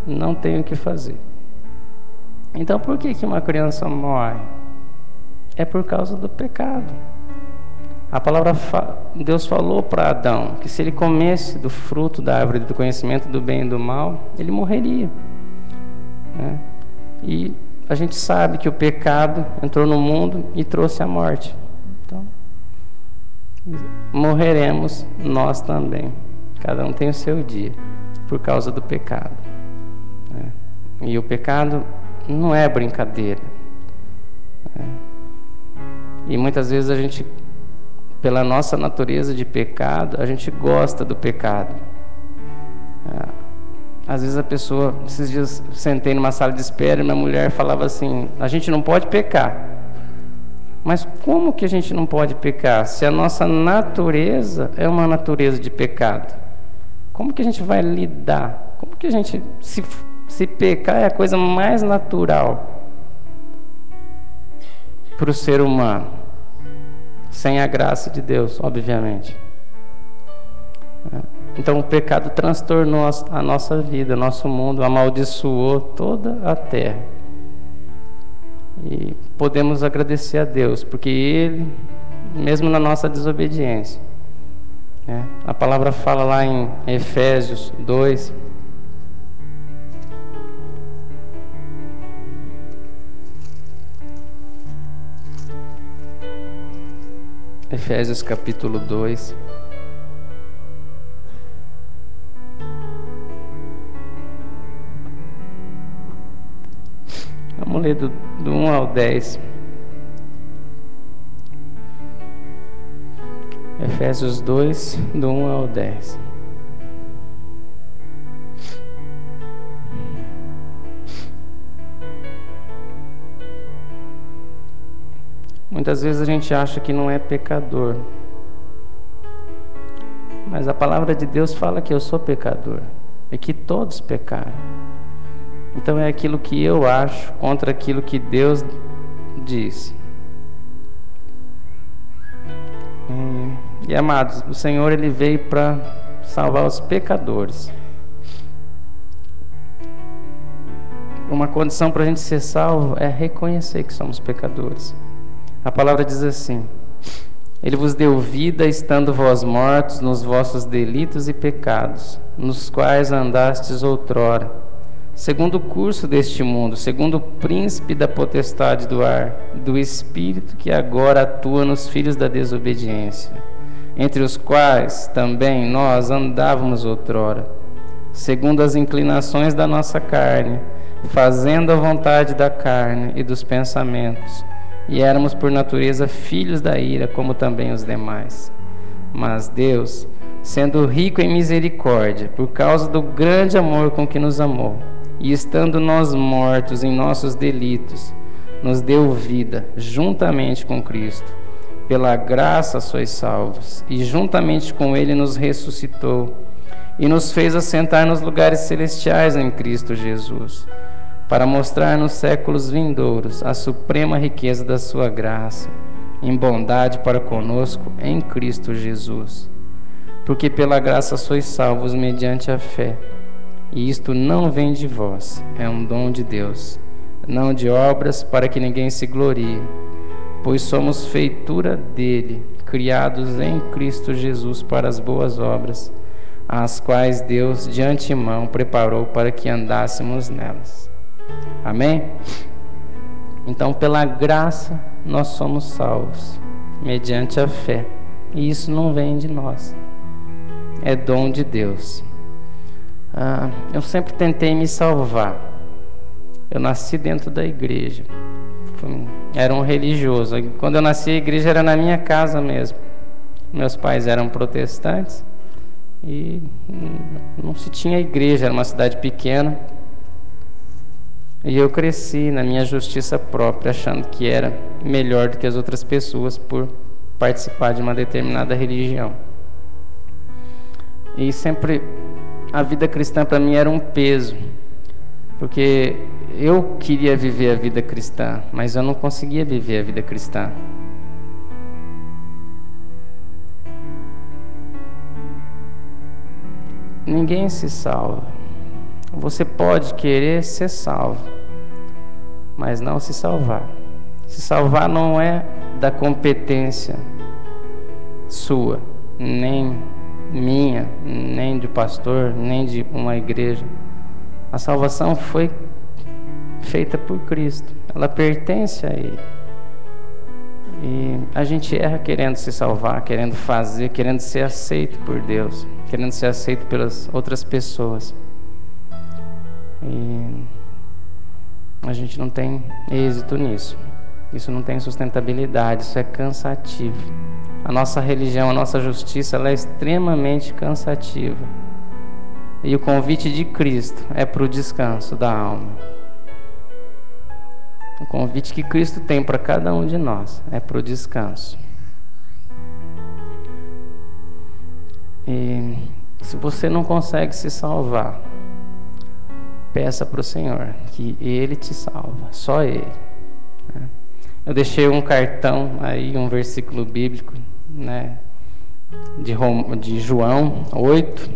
não tem o que fazer. Então por que uma criança morre? É por causa do pecado. A palavra Deus falou para Adão que se ele comesse do fruto da árvore do conhecimento do bem e do mal, ele morreria, né? E a gente sabe que o pecado entrou no mundo e trouxe a morte. Então, morreremos nós também. Cada um tem o seu dia, por causa do pecado, né? E o pecado não é brincadeira, né? E muitas vezes a gente, pela nossa natureza de pecado, a gente gosta do pecado. Às vezes a pessoa, esses dias sentei numa sala de espera e minha mulher falava assim: a gente não pode pecar. Mas como que a gente não pode pecar se a nossa natureza é uma natureza de pecado? Como que a gente vai lidar? Como que a gente, se pecar é a coisa mais natural para o ser humano, sem a graça de Deus, obviamente. Então o pecado transtornou a nossa vida, o nosso mundo, amaldiçoou toda a terra. E podemos agradecer a Deus, porque Ele, mesmo na nossa desobediência, a palavra fala lá em Efésios 2, Efésios capítulo 2, vamos ler do 1 ao 10. Efésios 2, do 1 ao 10. Muitas vezes a gente acha que não é pecador, mas a palavra de Deus fala que eu sou pecador e que todos pecaram. Então é aquilo que eu acho contra aquilo que Deus diz. E amados, o Senhor, Ele veio para salvar os pecadores. Uma condição para a gente ser salvo é reconhecer que somos pecadores. A palavra diz assim: Ele vos deu vida estando vós mortos nos vossos delitos e pecados, nos quais andastes outrora, segundo o curso deste mundo, segundo o príncipe da potestade do ar, do espírito que agora atua nos filhos da desobediência, entre os quais também nós andávamos outrora, segundo as inclinações da nossa carne, fazendo a vontade da carne e dos pensamentos, e éramos por natureza filhos da ira, como também os demais. Mas Deus, sendo rico em misericórdia, por causa do grande amor com que nos amou, e estando nós mortos em nossos delitos, nos deu vida juntamente com Cristo. Pela graça sois salvos, e juntamente com Ele nos ressuscitou, e nos fez assentar nos lugares celestiais em Cristo Jesus, para mostrar nos séculos vindouros a suprema riqueza da sua graça, em bondade para conosco em Cristo Jesus. Porque pela graça sois salvos mediante a fé, e isto não vem de vós, é um dom de Deus, não de obras, para que ninguém se glorie, pois somos feitura dele, criados em Cristo Jesus para as boas obras, as quais Deus de antemão preparou para que andássemos nelas. Amém? Então, pela graça, nós somos salvos, mediante a fé. E isso não vem de nós, é dom de Deus. Eu sempre tentei me salvar. Eu nasci dentro da igreja, era um religioso. Quando eu nasci, a igreja era na minha casa mesmo. Meus pais eram protestantes e não se tinha igreja, era uma cidade pequena. E eu cresci na minha justiça própria, achando que era melhor do que as outras pessoas por participar de uma determinada religião. E sempre a vida cristã para mim era um peso, porque eu queria viver a vida cristã, mas eu não conseguia viver a vida cristã. Ninguém se salva. Você pode querer ser salvo, mas não se salvar. Se salvar não é da competência sua, nem minha, nem de pastor, nem de uma igreja. A salvação foi feita por Cristo, ela pertence a Ele. E a gente erra querendo se salvar, querendo fazer, querendo ser aceito por Deus, querendo ser aceito pelas outras pessoas. E a gente não tem êxito nisso. Isso não tem sustentabilidade, isso é cansativo. A nossa religião, a nossa justiça, ela é extremamente cansativa. E o convite de Cristo é para o descanso da alma. O convite que Cristo tem para cada um de nós é para o descanso. E se você não consegue se salvar, peça para o Senhor que Ele te salva, só Ele. Eu deixei um cartão aí, um versículo bíblico, né, de João 8.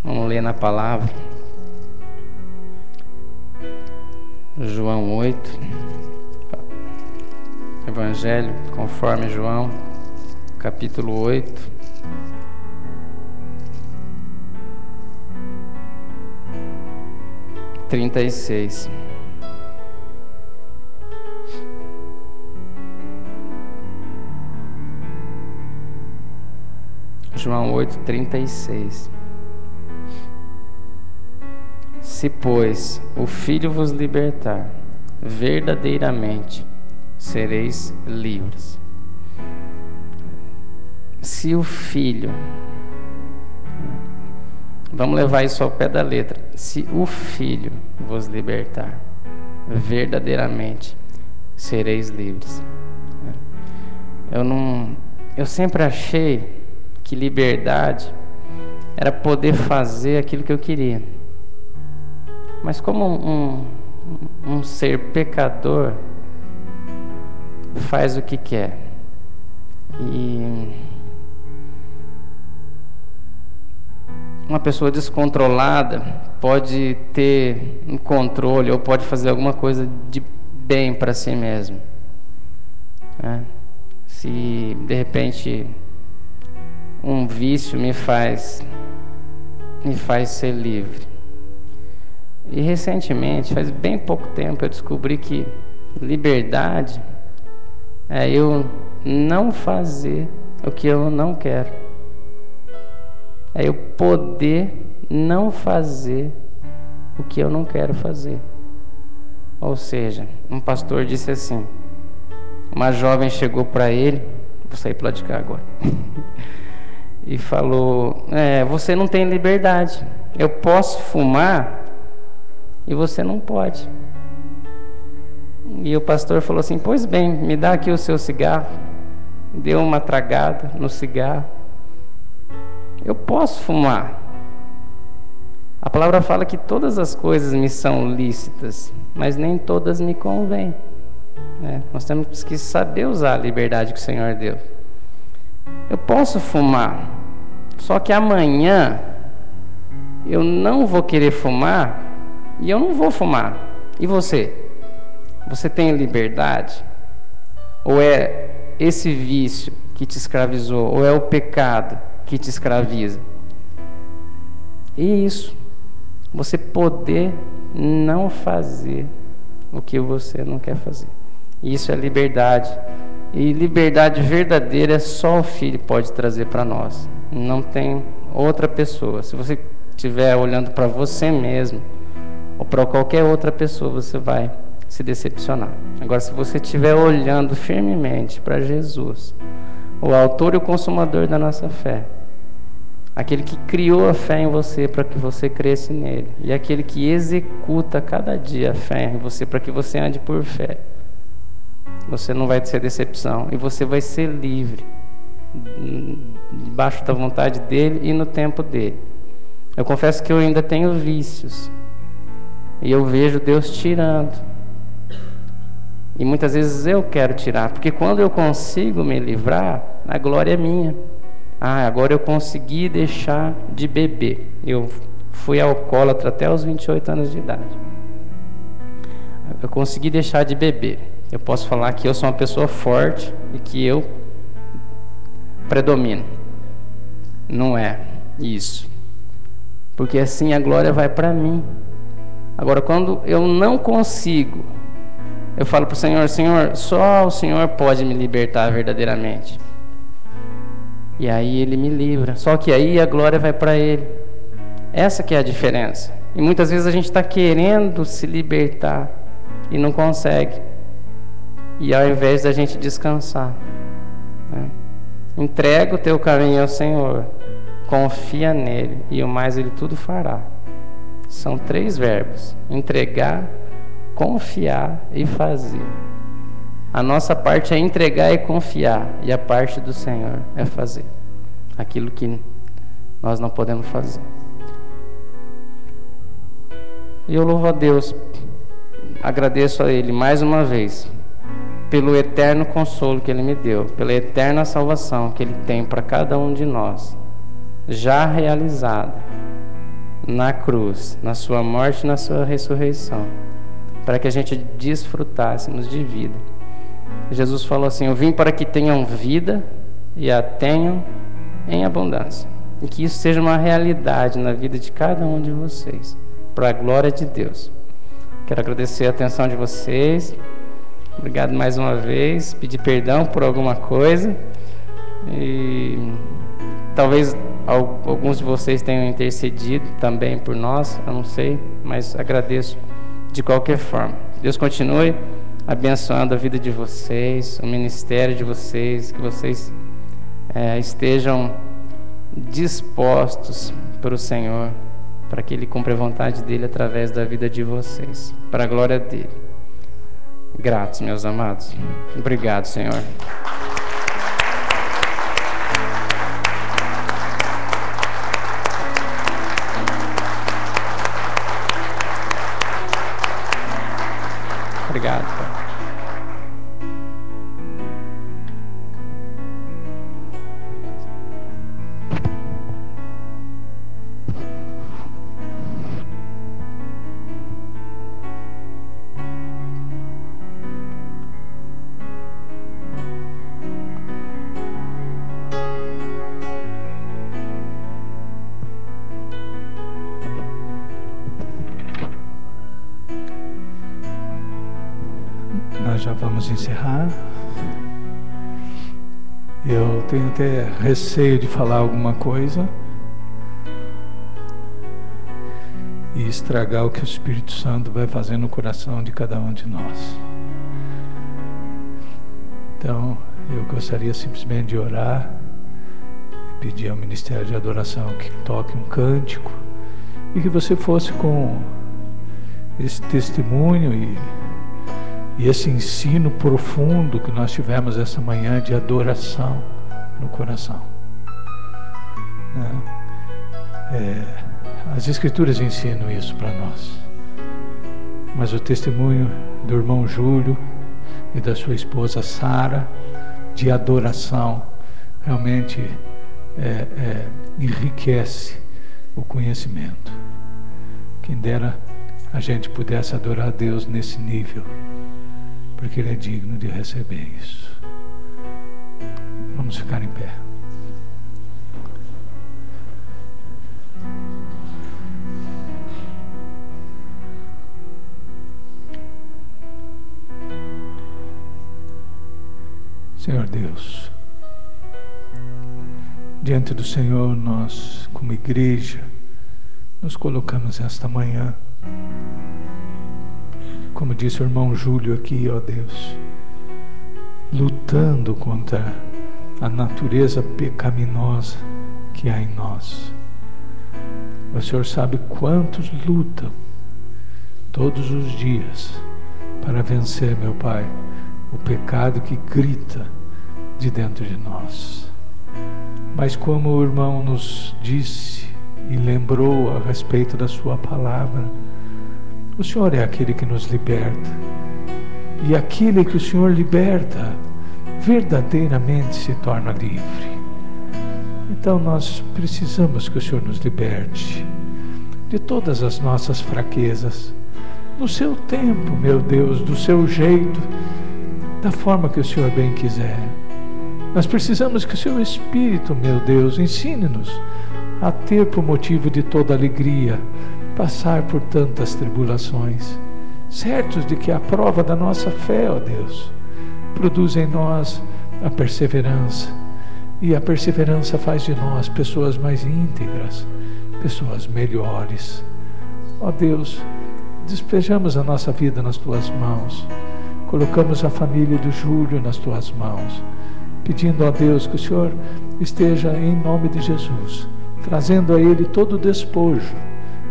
Vamos ler na palavra. João 8. Evangelho conforme João, capítulo 8. (36). João 8:36. Se, pois, o Filho vos libertar, verdadeiramente sereis livres. Se o Filho, vamos levar isso ao pé da letra, se o Filho vos libertar, verdadeiramente sereis livres. Eu sempre achei que liberdade era poder fazer aquilo que eu queria. Mas como um ser pecador faz o que quer, e uma pessoa descontrolada pode ter um controle ou pode fazer alguma coisa de bem para si mesmo, né? Se de repente um vício me faz ser livre. E recentemente, faz bem pouco tempo, eu descobri que liberdade é eu não fazer o que eu não quero. É eu poder não fazer o que eu não quero fazer. Ou seja, um pastor disse assim, uma jovem chegou para ele, vou sair para lá de cá agora, e falou, você não tem liberdade, eu posso fumar e você não pode. E o pastor falou assim, pois bem, me dá aqui o seu cigarro. Deu uma tragada no cigarro. Eu posso fumar. A palavra fala que todas as coisas me são lícitas, mas nem todas me convêm. Nós temos que saber usar a liberdade que o Senhor deu. Eu posso fumar, só que amanhã eu não vou querer fumar e eu não vou fumar. E você? Você tem liberdade? Ou é esse vício que te escravizou? Ou é o pecado que te escraviza? E isso, você poder não fazer o que você não quer fazer. Isso é liberdade. E liberdade verdadeira só o Filho pode trazer para nós. Não tem outra pessoa. Se você estiver olhando para você mesmo ou para qualquer outra pessoa, você vai se decepcionar. Agora, se você estiver olhando firmemente para Jesus, o autor e o consumador da nossa fé, aquele que criou a fé em você para que você cresça nele, e aquele que executa cada dia a fé em você para que você ande por fé, você não vai ter decepção e você vai ser livre debaixo da vontade dele e no tempo dele. Eu confesso que eu ainda tenho vícios e eu vejo Deus tirando, e muitas vezes eu quero tirar, porque quando eu consigo me livrar, a glória é minha. Agora eu consegui deixar de beber. Eu fui alcoólatra até os 28 anos de idade. Eu consegui deixar de beber. Eu posso falar que eu sou uma pessoa forte e que eu predomino. Não é isso. Porque assim a glória vai para mim. Agora, quando eu não consigo, eu falo para o Senhor, Senhor, só o Senhor pode me libertar verdadeiramente. E aí Ele me livra. Só que aí a glória vai para Ele. Essa que é a diferença. E muitas vezes a gente está querendo se libertar e não consegue. E ao invés da gente descansar, né? Entrega o teu caminho ao Senhor, confia nele e o mais ele tudo fará. São 3 verbos: entregar, confiar e fazer. A nossa parte é entregar e confiar, e a parte do Senhor é fazer aquilo que nós não podemos fazer. E eu louvo a Deus, agradeço a Ele mais uma vez pelo eterno consolo que Ele me deu, pela eterna salvação que Ele tem para cada um de nós, já realizada na cruz, na sua morte e na sua ressurreição, para que a gente desfrutássemos de vida. Jesus falou assim: eu vim para que tenham vida e a tenham em abundância, e que isso seja uma realidade na vida de cada um de vocês, para a glória de Deus. Quero agradecer a atenção de vocês, obrigado mais uma vez, pedir perdão por alguma coisa, e talvez alguns de vocês tenham intercedido também por nós, eu não sei, mas agradeço de qualquer forma. Deus continue abençoando a vida de vocês, o ministério de vocês, que vocês estejam dispostos para o Senhor, para que Ele cumpra a vontade dEle através da vida de vocês, para a glória dEle. Gratos, meus amados. Obrigado, Senhor. Obrigado, Pai. Já vamos encerrar. Eu tenho até receio de falar alguma coisa e estragar o que o Espírito Santo vai fazer no coração de cada um de nós. Então, eu gostaria simplesmente de orar e pedir ao Ministério de Adoração que toque um cântico e que você fosse com esse testemunho e esse ensino profundo que nós tivemos essa manhã de adoração no coração. As Escrituras ensinam isso para nós, mas o testemunho do irmão Júlio e da sua esposa Sara de adoração realmente enriquece o conhecimento. Quem dera a gente pudesse adorar a Deus nesse nível, porque Ele é digno de receber isso. Vamos ficar em pé. Senhor Deus, diante do Senhor nós, como igreja, nos colocamos esta manhã, como disse o irmão Júlio aqui, ó Deus, lutando contra a natureza pecaminosa que há em nós. O Senhor sabe quantos lutam todos os dias para vencer, meu Pai, o pecado que grita de dentro de nós. Mas como o irmão nos disse e lembrou a respeito da sua palavra, o Senhor é aquele que nos liberta, e aquele que o Senhor liberta verdadeiramente se torna livre. Então nós precisamos que o Senhor nos liberte de todas as nossas fraquezas, no seu tempo, meu Deus, do seu jeito, da forma que o Senhor bem quiser. Nós precisamos que o seu Espírito, meu Deus, ensine-nos a ter por motivo de toda alegria passar por tantas tribulações, certos de que a prova da nossa fé, ó Deus, produz em nós a perseverança, e a perseverança faz de nós pessoas mais íntegras, pessoas melhores. Ó Deus, despejamos a nossa vida nas Tuas mãos, colocamos a família do Júlio nas Tuas mãos, pedindo a Deus que o Senhor esteja, em nome de Jesus, trazendo a Ele todo o despojo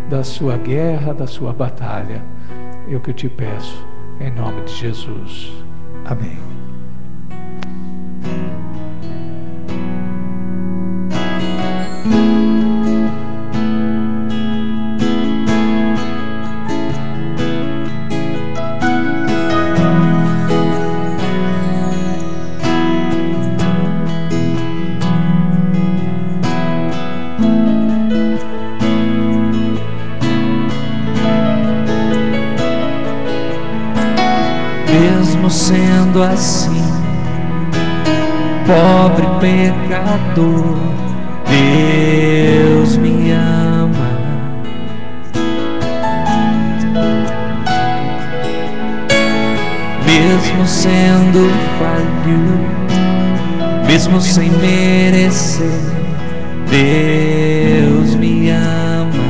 da sua guerra, da sua batalha. Eu que te peço, em nome de Jesus. Amém. Mesmo sendo assim, pobre pecador, Deus me ama. Mesmo sendo falho, mesmo sem merecer, Deus me ama.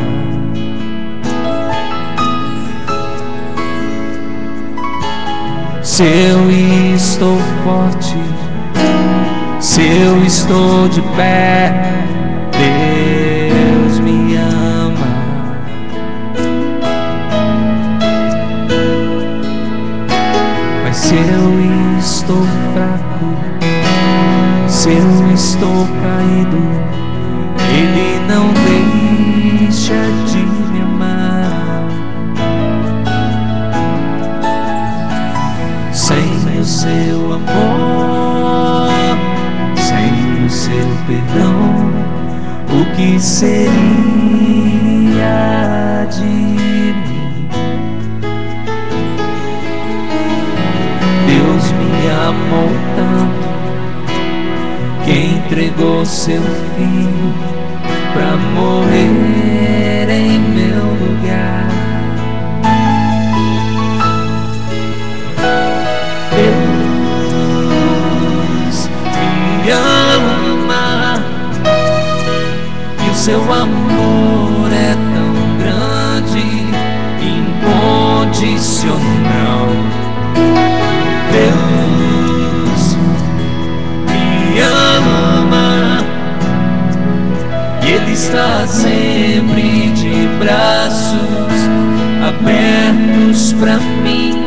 Se eu estou forte, se eu estou de pé, Deus me ama. Mas se eu estou fraco, se eu estou caído, Ele não deixa de me amar. Sem o seu amor, sem o seu perdão, o que seria de mim? Deus me amou tanto que entregou seu filho pra morrer em meu lugar. Deus me ama e o seu amor é tão grande, incondicional. Deus me ama e Ele está sempre de braços abertos pra mim.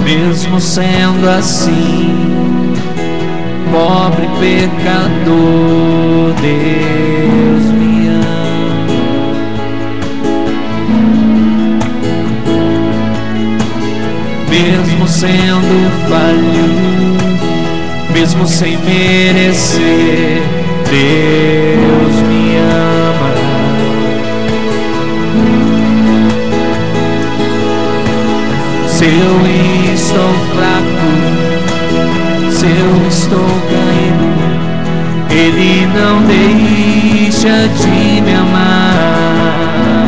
Mesmo sendo assim, pobre pecador, Deus me ama. Mesmo sendo falho, mesmo sem merecer, Deus me ama. Se eu estou fraco, se eu estou caído, Ele não deixa de me amar.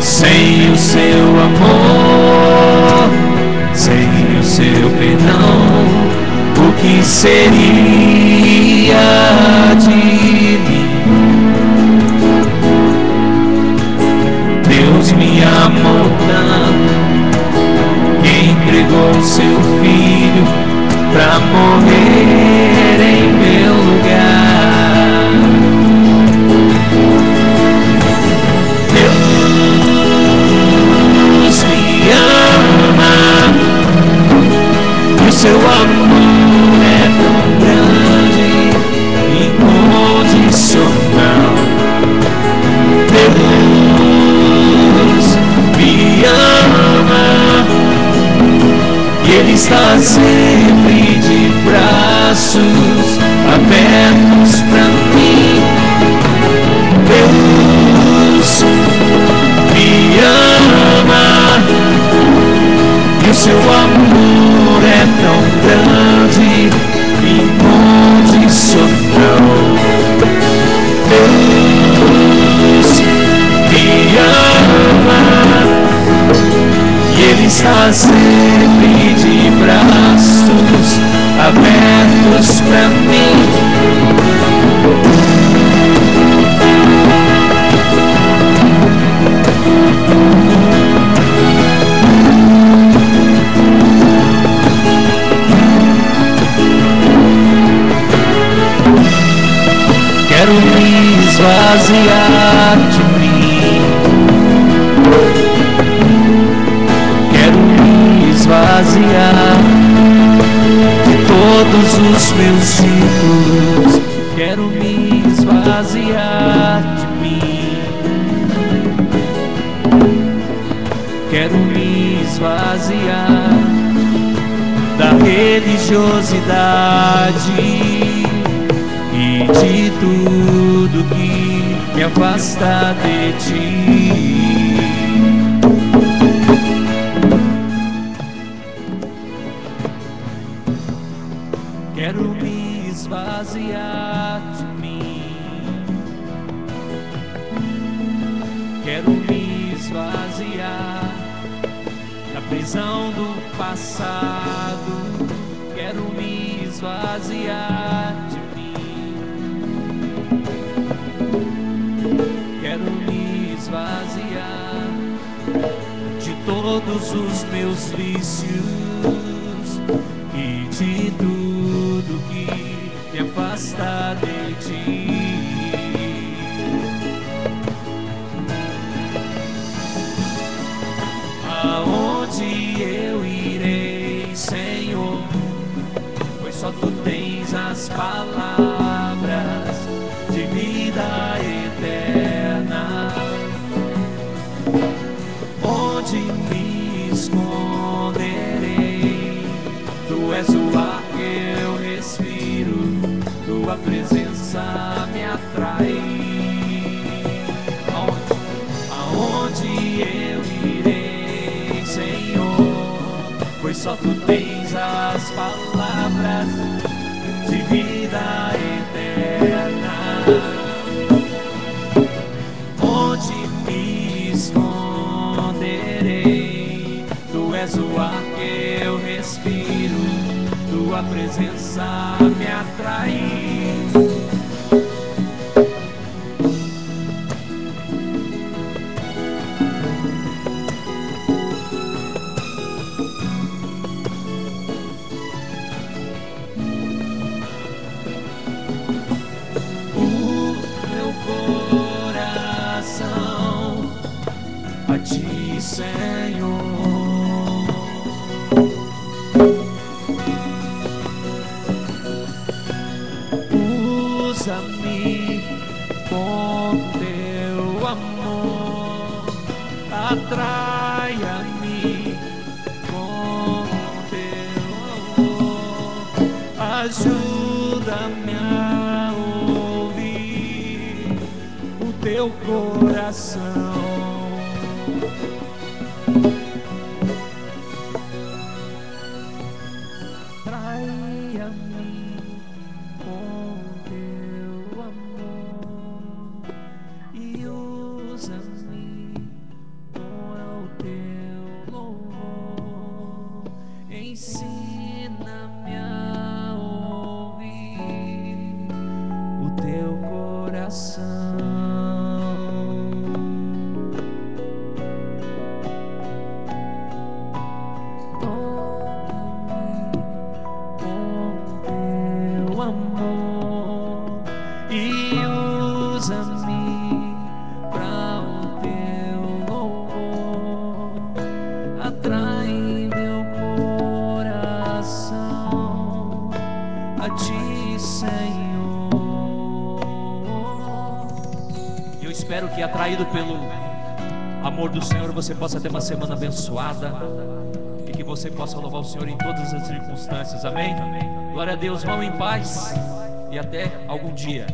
Sem o seu amor, sem o seu perdão, o que seria esteja sempre de braços abertos pra mim. Quero me esvaziar de mim, quero me esvaziar de todos os meus títulos, quero me esvaziar de mim, quero me esvaziar da religiosidade e de tudo que me afasta de ti. Quero me esvaziar de mim, quero me esvaziar da prisão do passado, quero me esvaziar de mim. Quero me esvaziar de todos os meus vícios e de tudo que me afasta de ti. Aonde eu irei, Senhor, pois só Tu tens as palavras de vida eterna. Onde me esconderei? Tu és o ar que eu respiro, Tua presença me atrai. Aonde eu irei, Senhor, pois só Tu tens as palavras de vida eterna. Onde me esconderei? Tu és o ar que eu respiro, Tua presença me atrai. Senhor, usa-me com Teu amor, atraia-me com Teu amor, ajuda-me a ouvir o Teu coração. Atraído pelo amor do Senhor, você possa ter uma semana abençoada e que você possa louvar o Senhor em todas as circunstâncias. Amém? Glória a Deus, vão em paz e até algum dia.